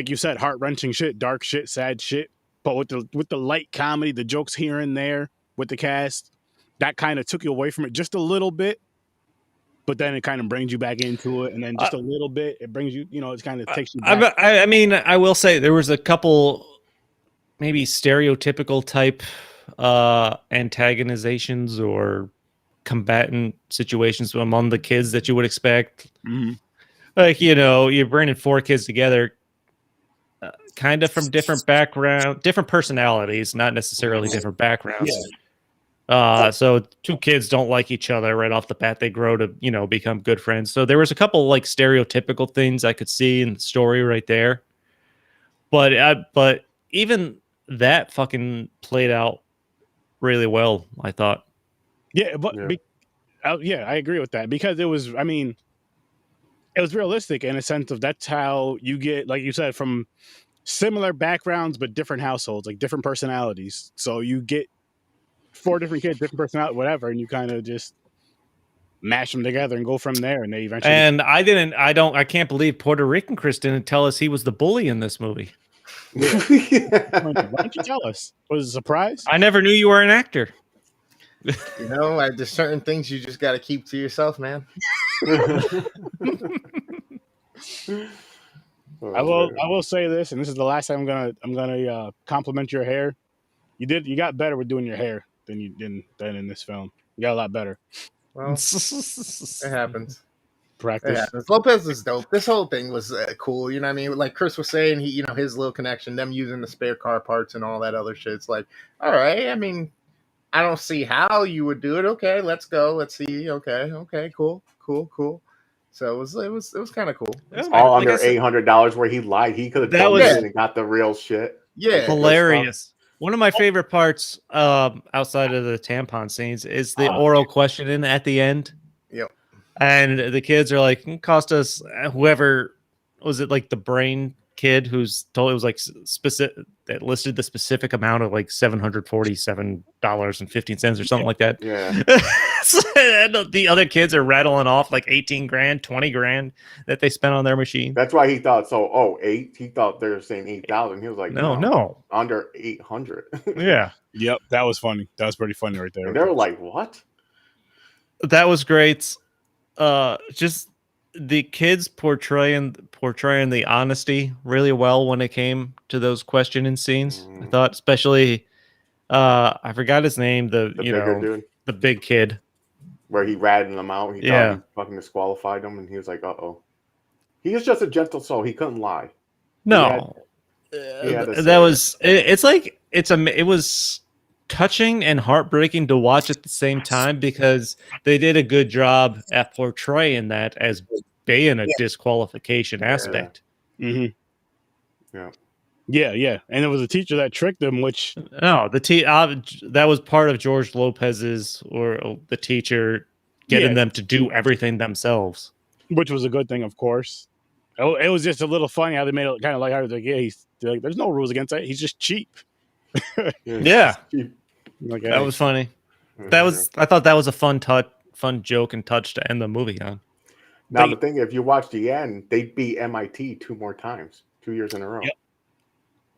you said, heart-wrenching shit, dark shit, sad shit, but with the light comedy, the jokes here and there with the cast, that kind of took you away from it just a little bit, but then it kind of brings you back into it, and then just a little bit, it brings you, it kind of takes you back. I mean, I will say there was a couple maybe stereotypical type antagonizations or combatant situations among the kids that you would expect. Like, you're bringing 4 kids together, kind of from different background, different personalities, not necessarily different backgrounds. So 2 kids don't like each other right off the bat. They grow to, become good friends. So there was a couple like stereotypical things I could see in the story right there. But even that fucking played out really well, I thought. Yeah, but I agree with that because it was realistic in a sense of that's how you get, like you said, from similar backgrounds but different households, like different personalities. So you get 4 different kids, different personality, whatever, and you kind of just mash them together and go from there. And they eventually. And I can't believe Puerto Rican Chris didn't tell us he was the bully in this movie. Why don't you tell us? Was it a surprise? I never knew you were an actor. You know, there's certain things you just got to keep to yourself, man. I will say this, and this is the last time I'm gonna compliment your hair. You got better with doing your hair than you did in this film. You got a lot better. Well, it happens. Practice. It happens. Lopez is dope. This whole thing was cool. You know what I mean? Like Chris was saying, his little connection, them using the spare car parts and all that other shit. It's like, all right. I mean, I don't see how you would do it. Okay, let's go. Let's see. Okay, cool. So it was kind of cool. All under $800 where he lied. He could have done it and got the real shit. Yeah, hilarious. One of my favorite parts, outside of the tampon scenes, is the oral questioning at the end. Yep. And the kids are like, it cost us whoever was it, like the brain kid who's told it was like specific that listed the specific amount of like $747.15 or something like that. Yeah. And the other kids are rattling off like 18 grand, 20 grand that they spent on their machine. That's why he thought eight. He thought they were saying 8,000. He was like, no, under 800. Yeah. Yep, that was funny. That was pretty funny right there. And they were like, what? That was great. Just the kids portraying the honesty really well when it came to those questioning scenes. I thought, especially, I forgot his name. The bigger dude, the big kid, where he ratted them out. He thought he fucking disqualified them, and he was like, "Uh-oh." He is just a gentle soul. He couldn't lie. No, it was touching and heartbreaking to watch at the same time because they did a good job at portraying that as being a disqualification aspect. Yeah, and it was a teacher that tricked them, which that was part of George Lopez's or the teacher getting them to do everything themselves, which was a good thing, of course. It was just a little funny how they made it kind of like, he's like, there's no rules against that. He's just cheap. Yeah. Like, that was funny. I thought that was a fun joke and touch to end the movie on. Now the thing, if you watch the end, they beat MIT 2 more times, 2 years in a row. Yep.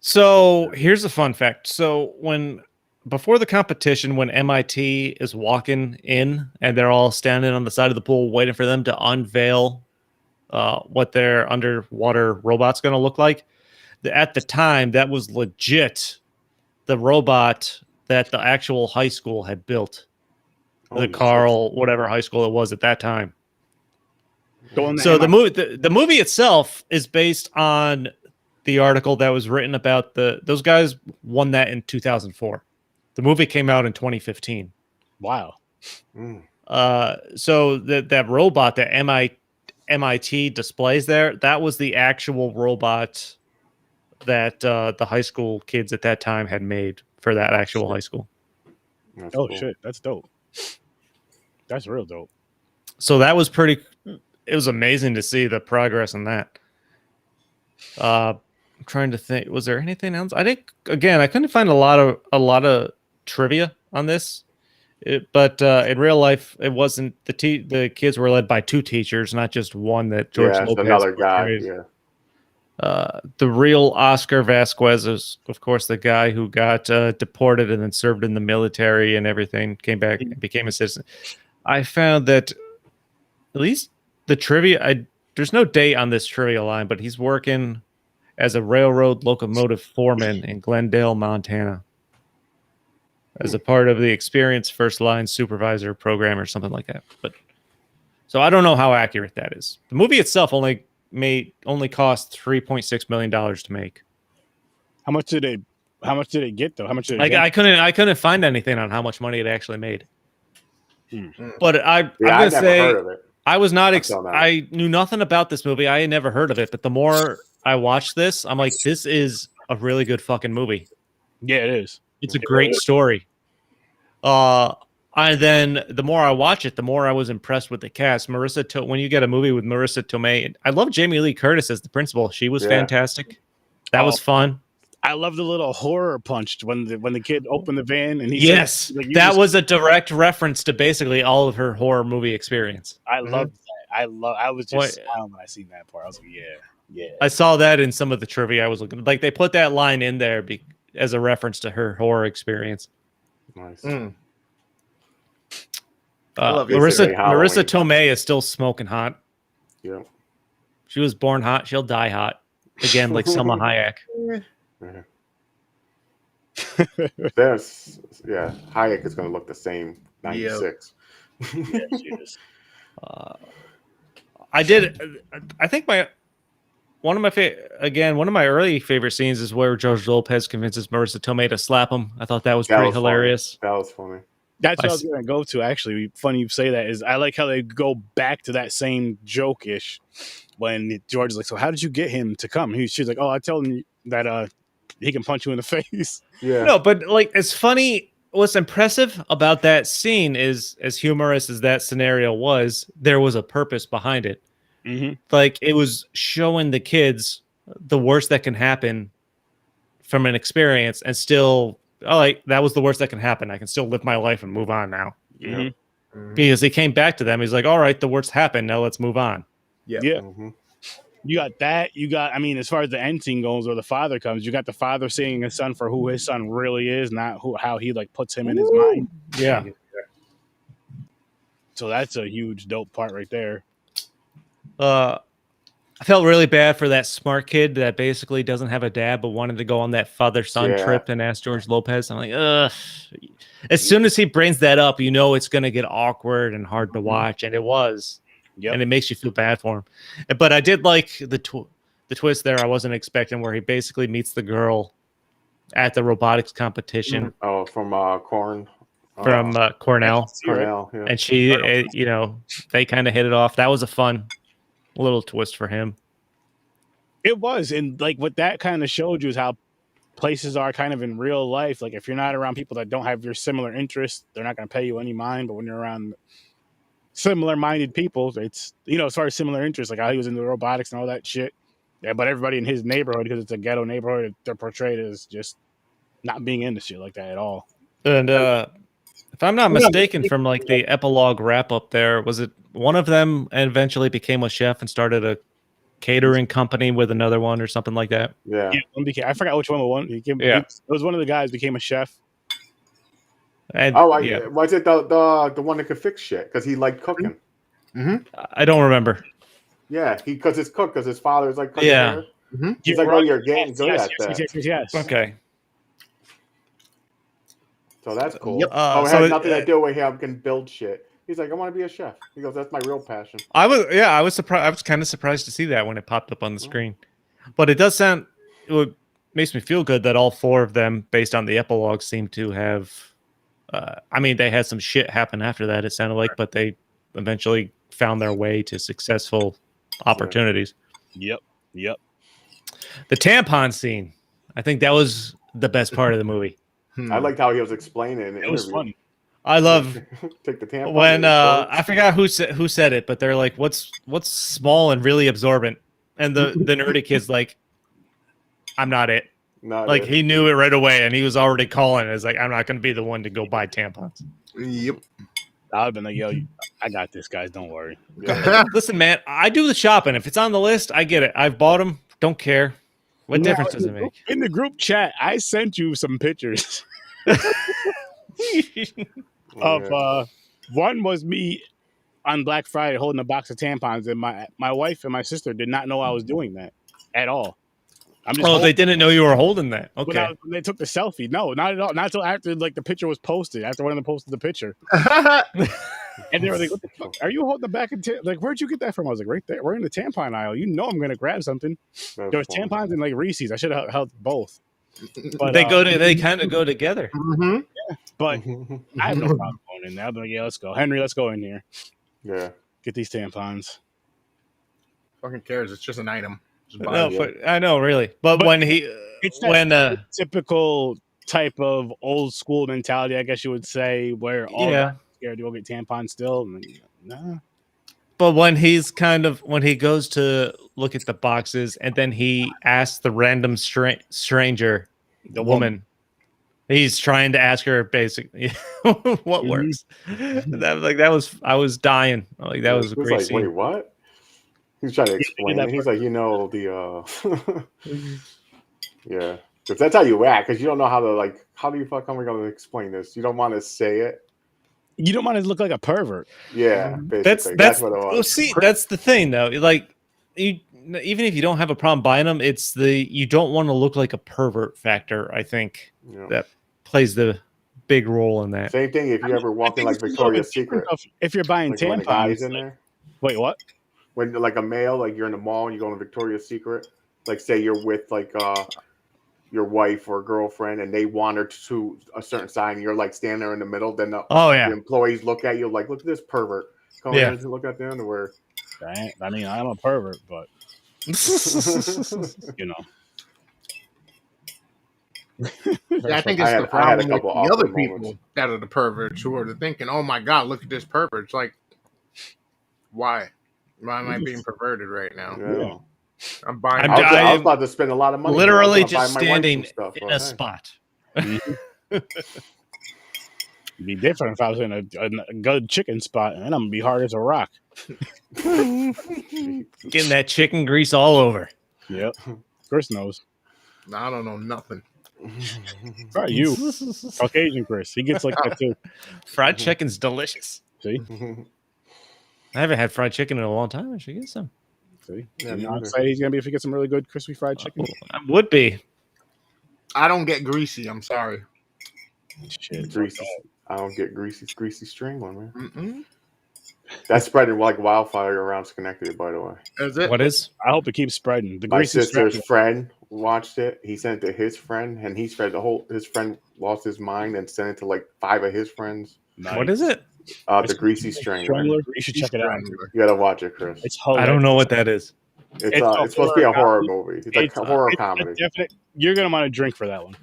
So here's a fun fact. So before the competition, when MIT is walking in and they're all standing on the side of the pool waiting for them to unveil what their underwater robot's going to look like, at the time that was legit the robot that the actual high school had built. Carl, whatever high school it was at that time. So the movie itself is based on the article that was written about those guys won that in 2004. The movie came out in 2015. Wow. So that robot that MIT displays there, that was the actual robot that the high school kids at that time had made for that actual high school. That's cool. Shit, that's dope. That's real dope. So that was it was amazing to see the progress in that. I'm trying to think, was there anything else? I couldn't find a lot of trivia on this. But in real life, it wasn't the kids were led by 2 teachers, not just one that George Lopez. Another guy. Yeah. The real Oscar Vasquez is, of course, the guy who got deported and then served in the military and everything, came back and became a citizen. I found that at least the trivia, there's no date on this trivia line, but he's working as a railroad locomotive foreman in Glendale, Montana, as a part of the Experienced First Line Supervisor program or something like that. But so I don't know how accurate that is. The movie itself only cost $3.6 million to make. How much did it get though? How much did it I couldn't find anything on how much money it actually made. But I'm gonna say heard of it. I was not I knew nothing about this movie. I had never heard of it, but the more I watched this, I'm like, this is a really good fucking movie. Yeah, it is. It's a great story. And then the more I watch it, the more I was impressed with the cast. When you get a movie with Marissa Tomei, I love Jamie Lee Curtis as the principal. She was fantastic. That was fun. I love the little horror punch when the kid opened the van and he Yes, said, like, that was a direct reference to basically all of her horror movie experience. I loved that. I was just What- smiling when I seen that part. I was like, yeah. I saw that in some of the trivia I was looking. Like they put that line in there as a reference to her horror experience. Nice. I love Marissa Halloween. Tomei is still smoking hot. Yeah. She was born hot. She'll die hot. Again, like Selma Hayek. Yeah. Hayek is going to look the same. 96. Yeah, she is. I think one of my early favorite scenes is where George Lopez convinces Marissa Tomei to slap him. I thought that was pretty hilarious. That was funny. That's what I was going to go to, actually. Funny you say that. Is I like how they go back to that same joke-ish when George is like, so how did you get him to come? She's like, oh, I told him that he can punch you in the face. Yeah. No, but like it's funny. What's impressive about that scene is, as humorous as that scenario was, there was a purpose behind it. Mm-hmm. Like it was showing the kids the worst that can happen from an experience and still, like that was the worst that can happen. I can still live my life and move on now. Mm-hmm. Because he came back to them. He's like, all right, the worst happened. Now let's move on. Yeah. Mm-hmm. You got that. You got, I mean, as far as the end scene goes where the father comes, you got the father seeing his son for who his son really is, not how he like puts him in his mind. Yeah. So that's a huge dope part right there. I felt really bad for that smart kid that basically doesn't have a dad but wanted to go on that father-son trip and ask George Lopez. I'm like, ugh. As soon as he brings that up, you know it's going to get awkward and hard to watch, and it was. Yep. And it makes you feel bad for him. But I did like the twist there. I wasn't expecting where he basically meets the girl at the robotics competition. Oh, from Cornell. Cornell. Cornell, yeah. And she, they kind of hit it off. That was a fun little twist for him. It was. And like what that kind of showed you is how places are kind of in real life. Like if you're not around people that don't have your similar interests, they're not going to pay you any mind. But when you're around similar minded people, it's, as far as similar interests, like how he was into robotics and all that shit. Yeah, but everybody in his neighborhood, because it's a ghetto neighborhood, they're portrayed as just not being into shit like that at all. And if I'm not mistaken, from like the epilogue wrap up there, was it one of them eventually became a chef and started a catering company with another one or something like that? Yeah. I forgot which one. It was one of the guys became a chef. And, was it the one that could fix shit because he liked cooking? Mm-hmm. I don't remember. Yeah, because it's cooked because his father's like cooking. Yeah. Mm-hmm. He's like, oh, you're getting good at that. Yes. Okay. So that's cool. Yep. It So had nothing to do with him can build shit. He's like, I want to be a chef. He goes, that's my real passion. I was surprised. I was kind of surprised to see that when it popped up on the screen. But it does sound. It makes me feel good that all four of them, based on the epilogue, seem to have. They had some shit happen after that. It sounded like, but they eventually found their way to successful opportunities. Yep. The tampon scene, I think that was the best part of the movie. I liked how he was explaining in the It was interview. funny. I love Take the tampon. when I forgot who said it, but they're like, "What's small and really absorbent?" And the nerdy kid's like, "I'm not it." He knew it right away, and he was already calling. It's like, I'm not going to be the one to go buy tampons. Yep. I would have been like, yo, I got this, guys. Don't worry. Yeah. Listen, man, I do the shopping. If it's on the list, I get it. I've bought them. Don't care. What difference does it make? In the group chat, I sent you some pictures of one was me on Black Friday holding a box of tampons, and my wife and my sister did not know I was doing that at all. They didn't know you were holding that. Okay. When they took the selfie. No, not at all. Not until after like the picture was posted. After one of them posted the picture, and they were like, "What the fuck? Are you holding the back of like? Where'd you get that from?" I was like, "Right there. We're in the tampon aisle. You know, I'm gonna grab something." There was tampons and like Reese's. I should have held both. But they kind of go together. Mm-hmm. Yeah, but I have no problem going in there. I'll be like, "Yeah, let's go, Henry. Let's go in here. Yeah. Get these tampons." Fucking cares? It's just an item. I know, really. But when it's that typical type of old school mentality, I guess you would say, where all scared to go get tampons still. Nah. But when he goes to look at the boxes and then he asks the random stranger the woman. He's trying to ask her basically what works. I was dying. Like that was a great scene. Wait, what? He's trying to explain it. He's like, the yeah. Because that's how you act, because you don't know how to how do you fuck am I gonna explain this? You don't want to say it. You don't want to look like a pervert. Yeah, basically. That's what it was. Well, see, that's the thing though. Like even if you don't have a problem buying them, it's you don't want to look like a pervert factor, I think. Yeah. That plays the big role in that. Same thing if you ever walk in Victoria's Secret. If you're buying tampons, when the guy's in there. Wait, what? When a male, you're in the mall and you go to Victoria's Secret, say you're with your wife or girlfriend and they wander to a certain side and you're standing there in the middle, then the employees look at you look at this pervert. Come here and look at the underwear. I mean, I'm a pervert, but I think it's the problem with the other people that are the perverts who are thinking, "Oh my God, look at this pervert!" It's like, why? Why am I being perverted right now? Yeah. I'm buying. I was about to spend a lot of money. Literally just standing in a spot. It'd be different if I was in a good chicken spot, and I'm gonna be hard as a rock. Getting that chicken grease all over. Yep. Chris knows. I don't know nothing. Right, you. Caucasian Chris. He gets like that too. Fried chicken's delicious. See? I haven't had fried chicken in a long time. I should get some. See? Yeah, I'm excited he's going to be if he gets some really good crispy fried chicken. I would be. I don't get greasy. I'm sorry. Shit. Greasy. I don't get greasy string one, man. Mm-mm. That's spreading like wildfire around Schenectady, by the way. Is it? What is? I hope it keeps spreading. My sister's friend watched it. He sent it to his friend, and he spread his friend lost his mind and sent it to like 5 of his friends. Nice. What is it? The Greasy Strangler. You should check it out. You gotta watch it, Chris. It's hilarious. I don't know what that is. It's supposed to be a horror movie. It's a horror comedy. You're gonna want to drink for that one.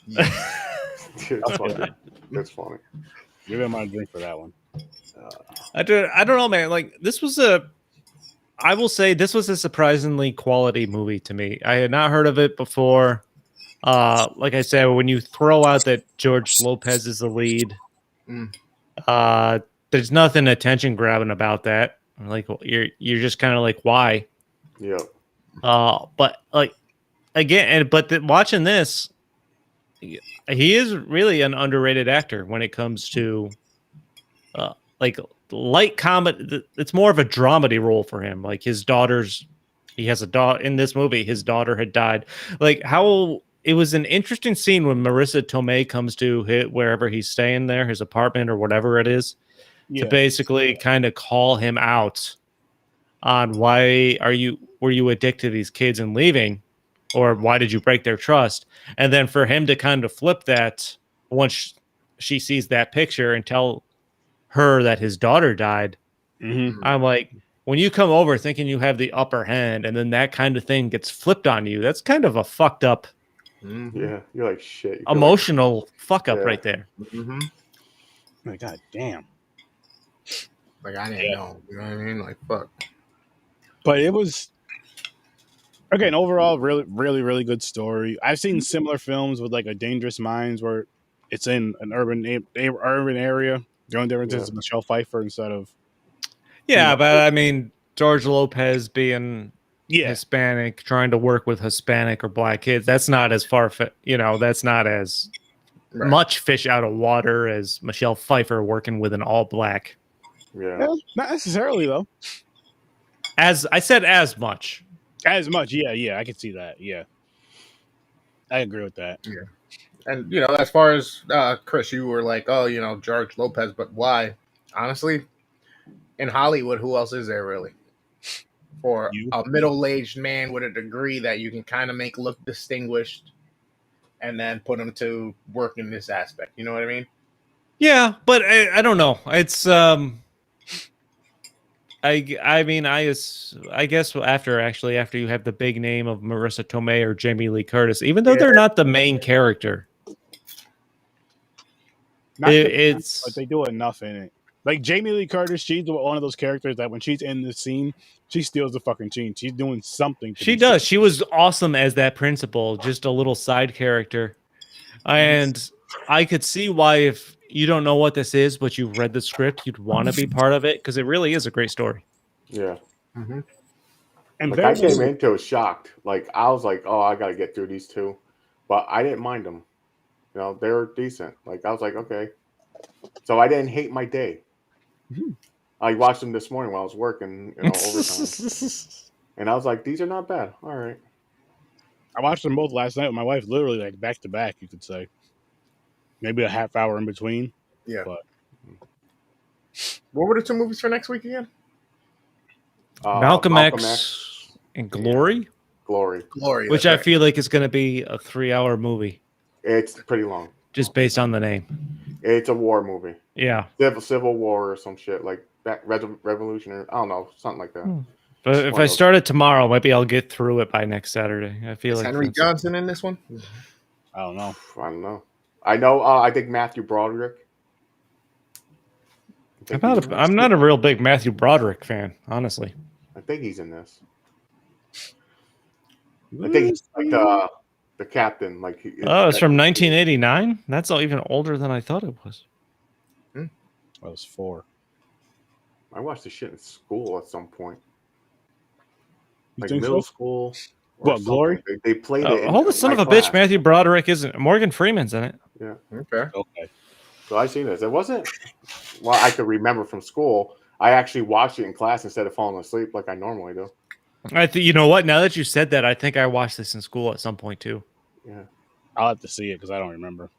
It's funny. It's funny. You're gonna want to drink for that one. I don't know, man. Like I will say this was a surprisingly quality movie to me. I had not heard of it before. Like I said, when you throw out that George Lopez is the lead, there's nothing attention grabbing about that. Like you're just kind of like, why? Yeah. But like again, watching this, he is really an underrated actor when it comes to like light comedy. It's more of a dramedy role for him. Like he has a daughter in this movie. His daughter had died. Like it was an interesting scene when Marissa Tomei comes to wherever he's staying there, his apartment or whatever it is, to basically kind of call him out on why were you addicted to these kids and leaving, or why did you break their trust? And then for him to kind of flip that once she sees that picture and tell her that his daughter died. Mm-hmm. I'm like, when you come over thinking you have the upper hand and then that kind of thing gets flipped on you, that's kind of a fucked up. Yeah, you're like shit. Emotional fuck up right there. Mm-hmm. Like, God damn. Like, I didn't know. You know what I mean? Like, fuck. But it was, again, overall, really, really, really good story. I've seen similar films with like A Dangerous Minds where it's in an urban area. The only difference is Michelle Pfeiffer instead of. Yeah, but I mean, George Lopez being Hispanic, trying to work with Hispanic or black kids, that's not as that's not as much fish out of water as Michelle Pfeiffer working with an all black. Yeah. Well, not necessarily, though. As I said, as much. As much, yeah, I can see that. Yeah. I agree with that. Yeah. And, as far as Chris, you were like, oh, George Lopez, but why? Honestly, in Hollywood, who else is there really? For a middle-aged man with a degree that you can kind of make look distinguished and then put him to work in this aspect. You know what I mean? Yeah, but I don't know. It's I guess after you have the big name of Marissa Tomei or Jamie Lee Curtis, even though they're not the main character, but they do enough in it. Like Jamie Lee Curtis, she's one of those characters that when she's in the scene, she steals the fucking scene. She's doing something. She does. She was awesome as that principal, just a little side character. And I could see why if you don't know what this is, but you've read the script, you'd want to be part of it because it really is a great story. Yeah. Mm-hmm. And Like I came into it shocked. Like I was like, oh, I got to get through these two, but I didn't mind them. You know, they were decent. Like I was like, okay. So I didn't hate my day. Mhm. I watched them this morning while I was working, overtime, and I was like, these are not bad. All right. I watched them both last night with my wife, literally like back to back, you could say. Maybe a half hour in between. Yeah. But What were the 2 movies for next week again? Malcolm X and Glory, Glory. Glory. which I feel like is going to be a 3-hour movie It's pretty long. just based on the name. It's a war movie. Yeah. Civil War or some shit like that. Revolutionary. I don't know, something like that. But if I start it tomorrow, maybe I'll get through it by next Saturday. I feel Is like Henry Johnson in this one? I don't know. I don't know. I know. I think Matthew Broderick. I'm not a real big Matthew Broderick fan, honestly. I think he's in this. I think he's like the captain. Like Oh, it's from 1989. That's all even older than I thought it was. I was 4. I watched this shit in school at some point, You like think middle so? school. What, Glory? They played it. Oh, the son of a bitch, Matthew Broderick isn't. Morgan Freeman's in it. Yeah. Okay. Okay. So I seen this. It wasn't. Well, I could remember from school. I actually watched it in class instead of falling asleep like I normally do. You know what? Now that you said that, I think I watched this in school at some point too. Yeah. I'll have to see it because I don't remember.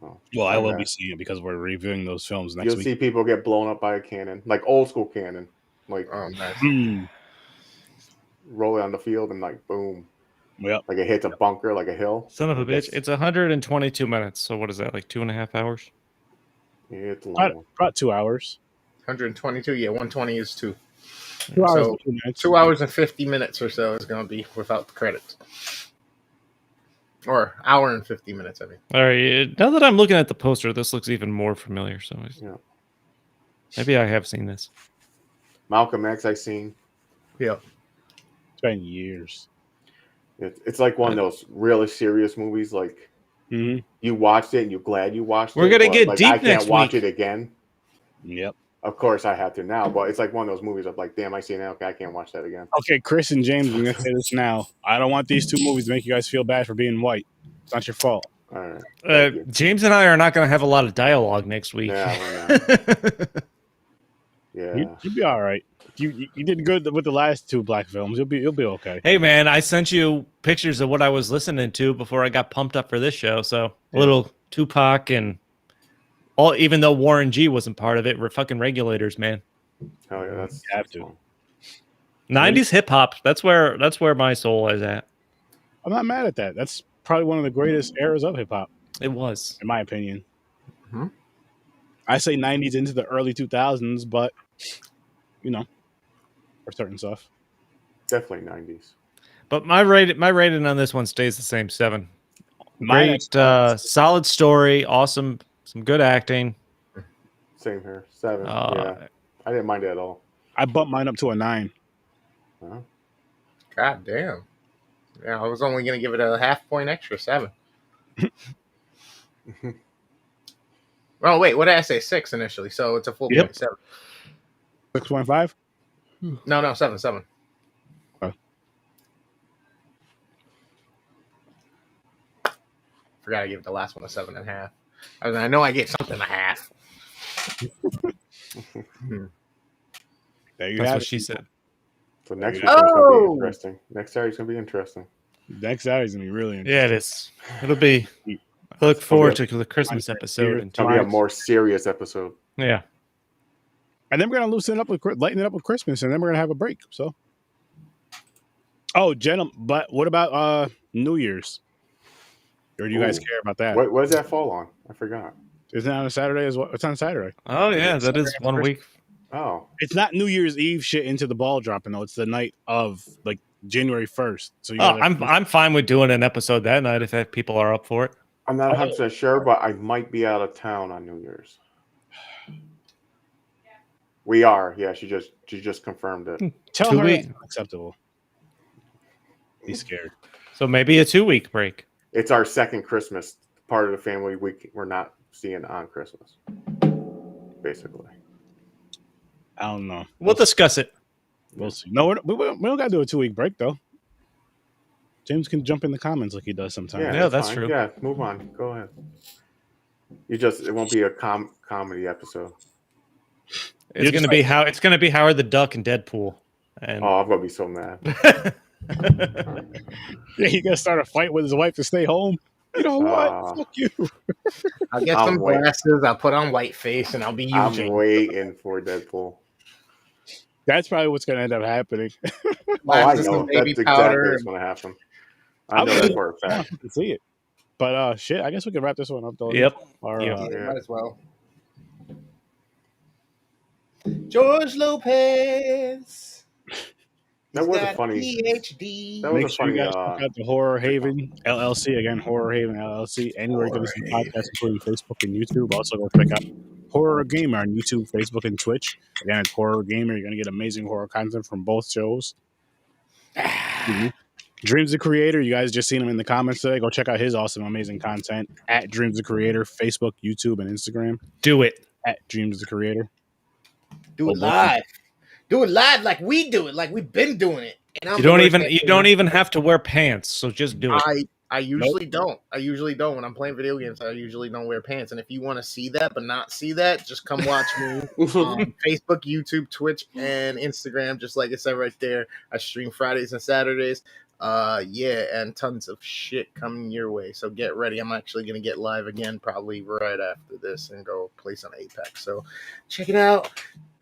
Oh, Well, I will be seeing it because we're reviewing those films next You'll week. see people get blown up by a cannon, like old school cannon, like nice. roll it on the field and like boom, Yep. like it hits a bunker, like a hill. Son of a bitch. It's 122 minutes. So what is that? Like 2.5 hours? Yeah, it's a long one. About 2 hours. 122. Yeah, 120 is 2. 2 hours. So, and 2 minutes. 2 hours and 50 minutes or so is going to be without the credits. Or hour and 50 minutes, I mean. All right. Now that I'm looking at the poster, this looks even more familiar. So Yeah. maybe I have seen this. Malcolm X, I seen. Yeah. It's been years. It's like one of those really serious movies. Like you watched it and you're glad you watched it. We're gonna get like, deep I can't next watch week. it again. Yep. Of course, I have to now, but it's like one of those movies. I'm like, damn, I seen it. Okay, I can't watch that again. Okay, Chris and James, I'm going to say this now. I don't want these 2 movies to make you guys feel bad for being white. It's not your fault. All right. Thank you. James and I are not going to have a lot of dialogue next week. Yeah, we're not. Yeah. You'll be all right. You did good with the last 2 black films. You'll be okay. Hey man, I sent you pictures of what I was listening to before I got pumped up for this show. So a little Tupac and all, even though Warren G wasn't part of it, we're fucking regulators, man. Oh yeah, that's You have to. fun. 90s hip hop. That's where my soul is at. I'm not mad at that. That's probably one of the greatest eras of hip hop, It was. in my opinion. Mhm. I say 90s into the early 2000s, but for certain stuff. Definitely 90s. But my rating on this one stays the same, 7. Mine Great, solid story, awesome, some good acting. Same here. 7. Yeah. I didn't mind it at all. I bumped mine up to a 9. Huh? God damn. Yeah, I was only going to give it a half point extra, 7. Oh, wait, what did I say? 6 initially, so it's a full Yep. point, 7. 6.5? No, 7. Okay. Forgot I gave the last one a 7.5. I know I gave something a half. There you That's have what it. she said. So next you week's gonna be go. interesting. Next Saturday's gonna be interesting. Next Saturday's going to be really interesting. Yeah, it is. It'll be. I look forward to the Christmas episode. It's gonna be a more serious episode. Yeah. And then we're going to lighten it up with Christmas, and then we're going to have a break. So, gentlemen, but what about New Year's? Or do you guys Ooh. care about that? What does that fall on? I forgot. Isn't it on a Saturday as well? It's on Saturday. Oh yeah, that is 1 week. Oh, It's not New Year's Eve shit into the ball dropping though. It's the night of like January 1st. So you Oh, I'm fine with doing an episode that night if people are up for it. I'm not 100% sure, but I might be out of town on New Year's. We are. Yeah, she just confirmed it. tell her weeks. that's not acceptable. He's scared. So maybe a 2 week break. it's our second Christmas part of the family we're not seeing on Christmas, basically. I don't know. We'll discuss it. We'll see. No, we don't got to do a 2-week break though. James can jump in the comments like he does sometimes. Yeah, that's fine. true. Yeah, move on. Go ahead. It won't be a comedy episode. It's gonna be Howard the Duck and Deadpool. And Oh, I'm gonna be so mad. Yeah, he gonna start a fight with his wife to stay home. You know what? Fuck you. I'll get some glasses. I'll put on white face, and I'll be using. I'm waiting for Deadpool. That's probably what's gonna end up happening. I know that's exactly what's gonna happen. I know that for a fact. I can see it. But shit, I guess we can wrap this one up though. Yep. Might as well. George Lopez. That was a funny. PhD. That was Make sure you guys check out the Horror Haven LLC again. Horror Haven LLC. Anywhere you can listen to podcasts, including Facebook and YouTube. Also, go check out Horror Gamer on YouTube, Facebook, and Twitch. Again, it's Horror Gamer. You're gonna get amazing horror content from both shows. Dreams the Creator. You guys just seen him in the comments today. Go check out his awesome, amazing content at Dreams the Creator, Facebook, YouTube, and Instagram. Do it at Dreams the Creator. Do it live. Do it live like we do it, like we've been doing it. And you don't even have to wear pants, so just do it. I usually don't. I usually don't. When I'm playing video games, I usually don't wear pants. And if you want to see that but not see that, just come watch me on Facebook, YouTube, Twitch, and Instagram, just like it said right there. I stream Fridays and Saturdays. And tons of shit coming your way. So get ready. I'm actually going to get live again probably right after this and go play some Apex. So check it out.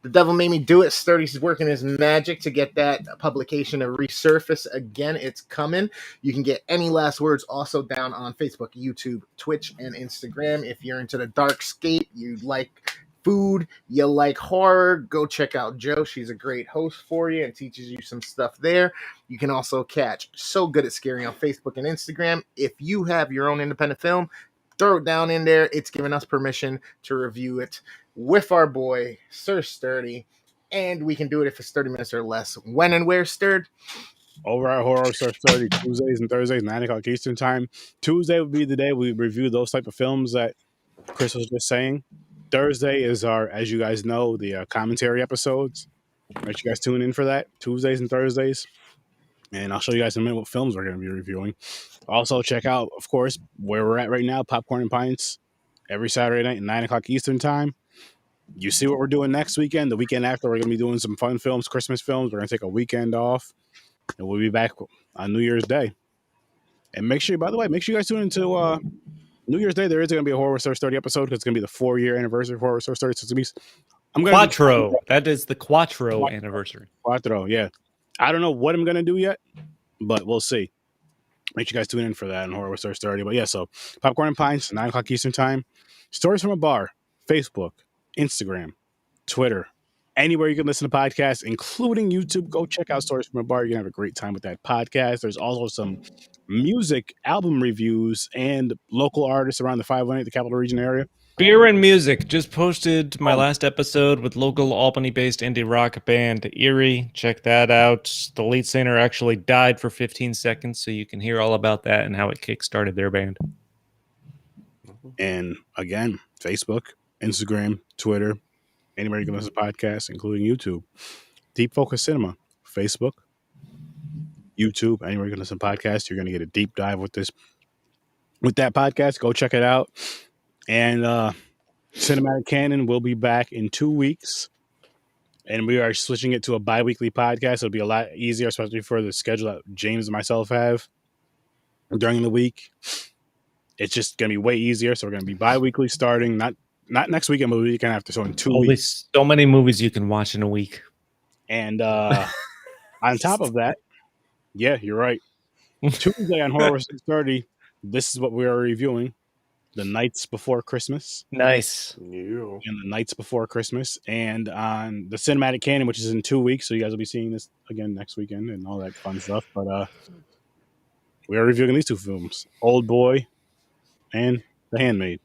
The Devil Made Me Do It. Sturdy's working his magic to get that publication to resurface again. It's coming. You can get any last words also down on Facebook, YouTube, Twitch, and Instagram. If you're into the darkscape, you like food, you like horror, go check out Jo. She's a great host for you and teaches you some stuff there. You can also catch So Good at Scary on Facebook and Instagram. If you have your own independent film, throw it down in there. It's given us permission to review it with our boy, Sir Sturdy. And we can do it if it's 30 minutes or less. When and where, Sturd? Over at Horror Sir Sturdy, Tuesdays and Thursdays, 9 o'clock Eastern Time. Tuesday would be the day we review those type of films that Chris was just saying. Thursday is our, as you guys know, the commentary episodes. Make sure you guys tune in for that. Tuesdays and Thursdays. And I'll show you guys in a minute what films we're going to be reviewing. Also, check out, of course, where we're at right now, Popcorn and Pints, every Saturday night at 9 o'clock Eastern Time. You see what we're doing next weekend. The weekend after, we're going to be doing some fun films, Christmas films. We're going to take a weekend off. And we'll be back on New Year's Day. And make sure, by the way, make sure you guys tune into New Year's Day. There is going to be a Horror Source 30 episode because it's going to be the 4-year anniversary of Horror Source 30. So it's going to be Quattro. That is the Quattro anniversary. Quattro, yeah. I don't know what I'm going to do yet, but we'll see. Make sure you guys tune in for that on Horror Source 30. But yeah, so Popcorn and Pints, 9 o'clock Eastern Time. Stories from a Bar, Facebook, Instagram, Twitter, anywhere you can listen to podcasts, including YouTube. Go check out Stories from a Bar. You're going to have a great time with that podcast. There's also some music album reviews and local artists around the 518, the Capital Region area. Beer and Music. Just posted my last episode with local Albany-based indie rock band Erie. Check that out. The lead singer actually died for 15 seconds, so you can hear all about that and how it kickstarted their band. And again, Facebook, Instagram, Twitter, anywhere you can listen to podcasts, including YouTube. Deep Focus Cinema, Facebook, YouTube, anywhere you can listen to podcasts. You're going to get a deep dive with that podcast. Go check it out. And Cinematic Canon will be back in 2 weeks. And we are switching it to a bi-weekly podcast. It'll be a lot easier, especially for the schedule that James and myself have during the week. It's just going to be way easier. So we're going to be bi-weekly starting, not next weekend, but the weekend after. So in 2 weeks. So many movies you can watch in a week. And on top of that, yeah, you're right. Tuesday on Horror 630, this is what we are reviewing. The Nights Before Christmas. Nice. Yeah. And The Nights Before Christmas. And on the Cinematic Canon, which is in 2 weeks. So you guys will be seeing this again next weekend and all that fun stuff. But we are reviewing these two films, Old Boy and The Handmaid.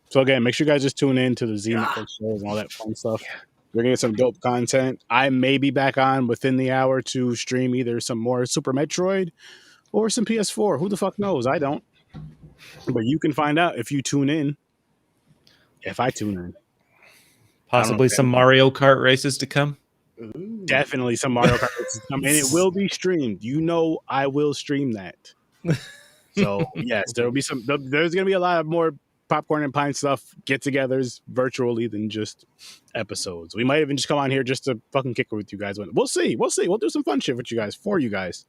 So again, make sure you guys just tune in to the Z Network shows and all that fun stuff. We're going to get some dope content. I may be back on within the hour to stream either some more Super Metroid or some PS4. Who the fuck knows? I don't. But you can find out if you tune in. If I tune in, Possibly some Mario Kart races to come. Ooh. definitely some Mario Kart races come, and it will be streamed. You know, I will stream that. So yes, there'll be some. There's gonna be a lot of more Popcorn and Pine stuff, get-togethers virtually than just episodes. We might even just come on here just to fucking kick it with you guys. We'll see. We'll see. We'll do some fun shit with you guys for you guys.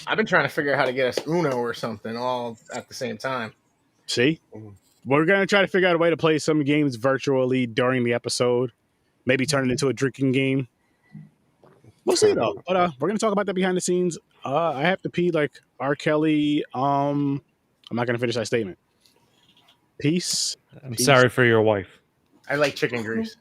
I've been trying to figure out how to get us Uno or something all at the same time. See, we're gonna try to figure out a way to play some games virtually during the episode. Maybe turn it into a drinking game. We'll see though. But we're gonna talk about that behind the scenes. I have to pee like R. Kelly. I'm not gonna finish that statement. Peace. I'm sorry for your wife. I like chicken grease.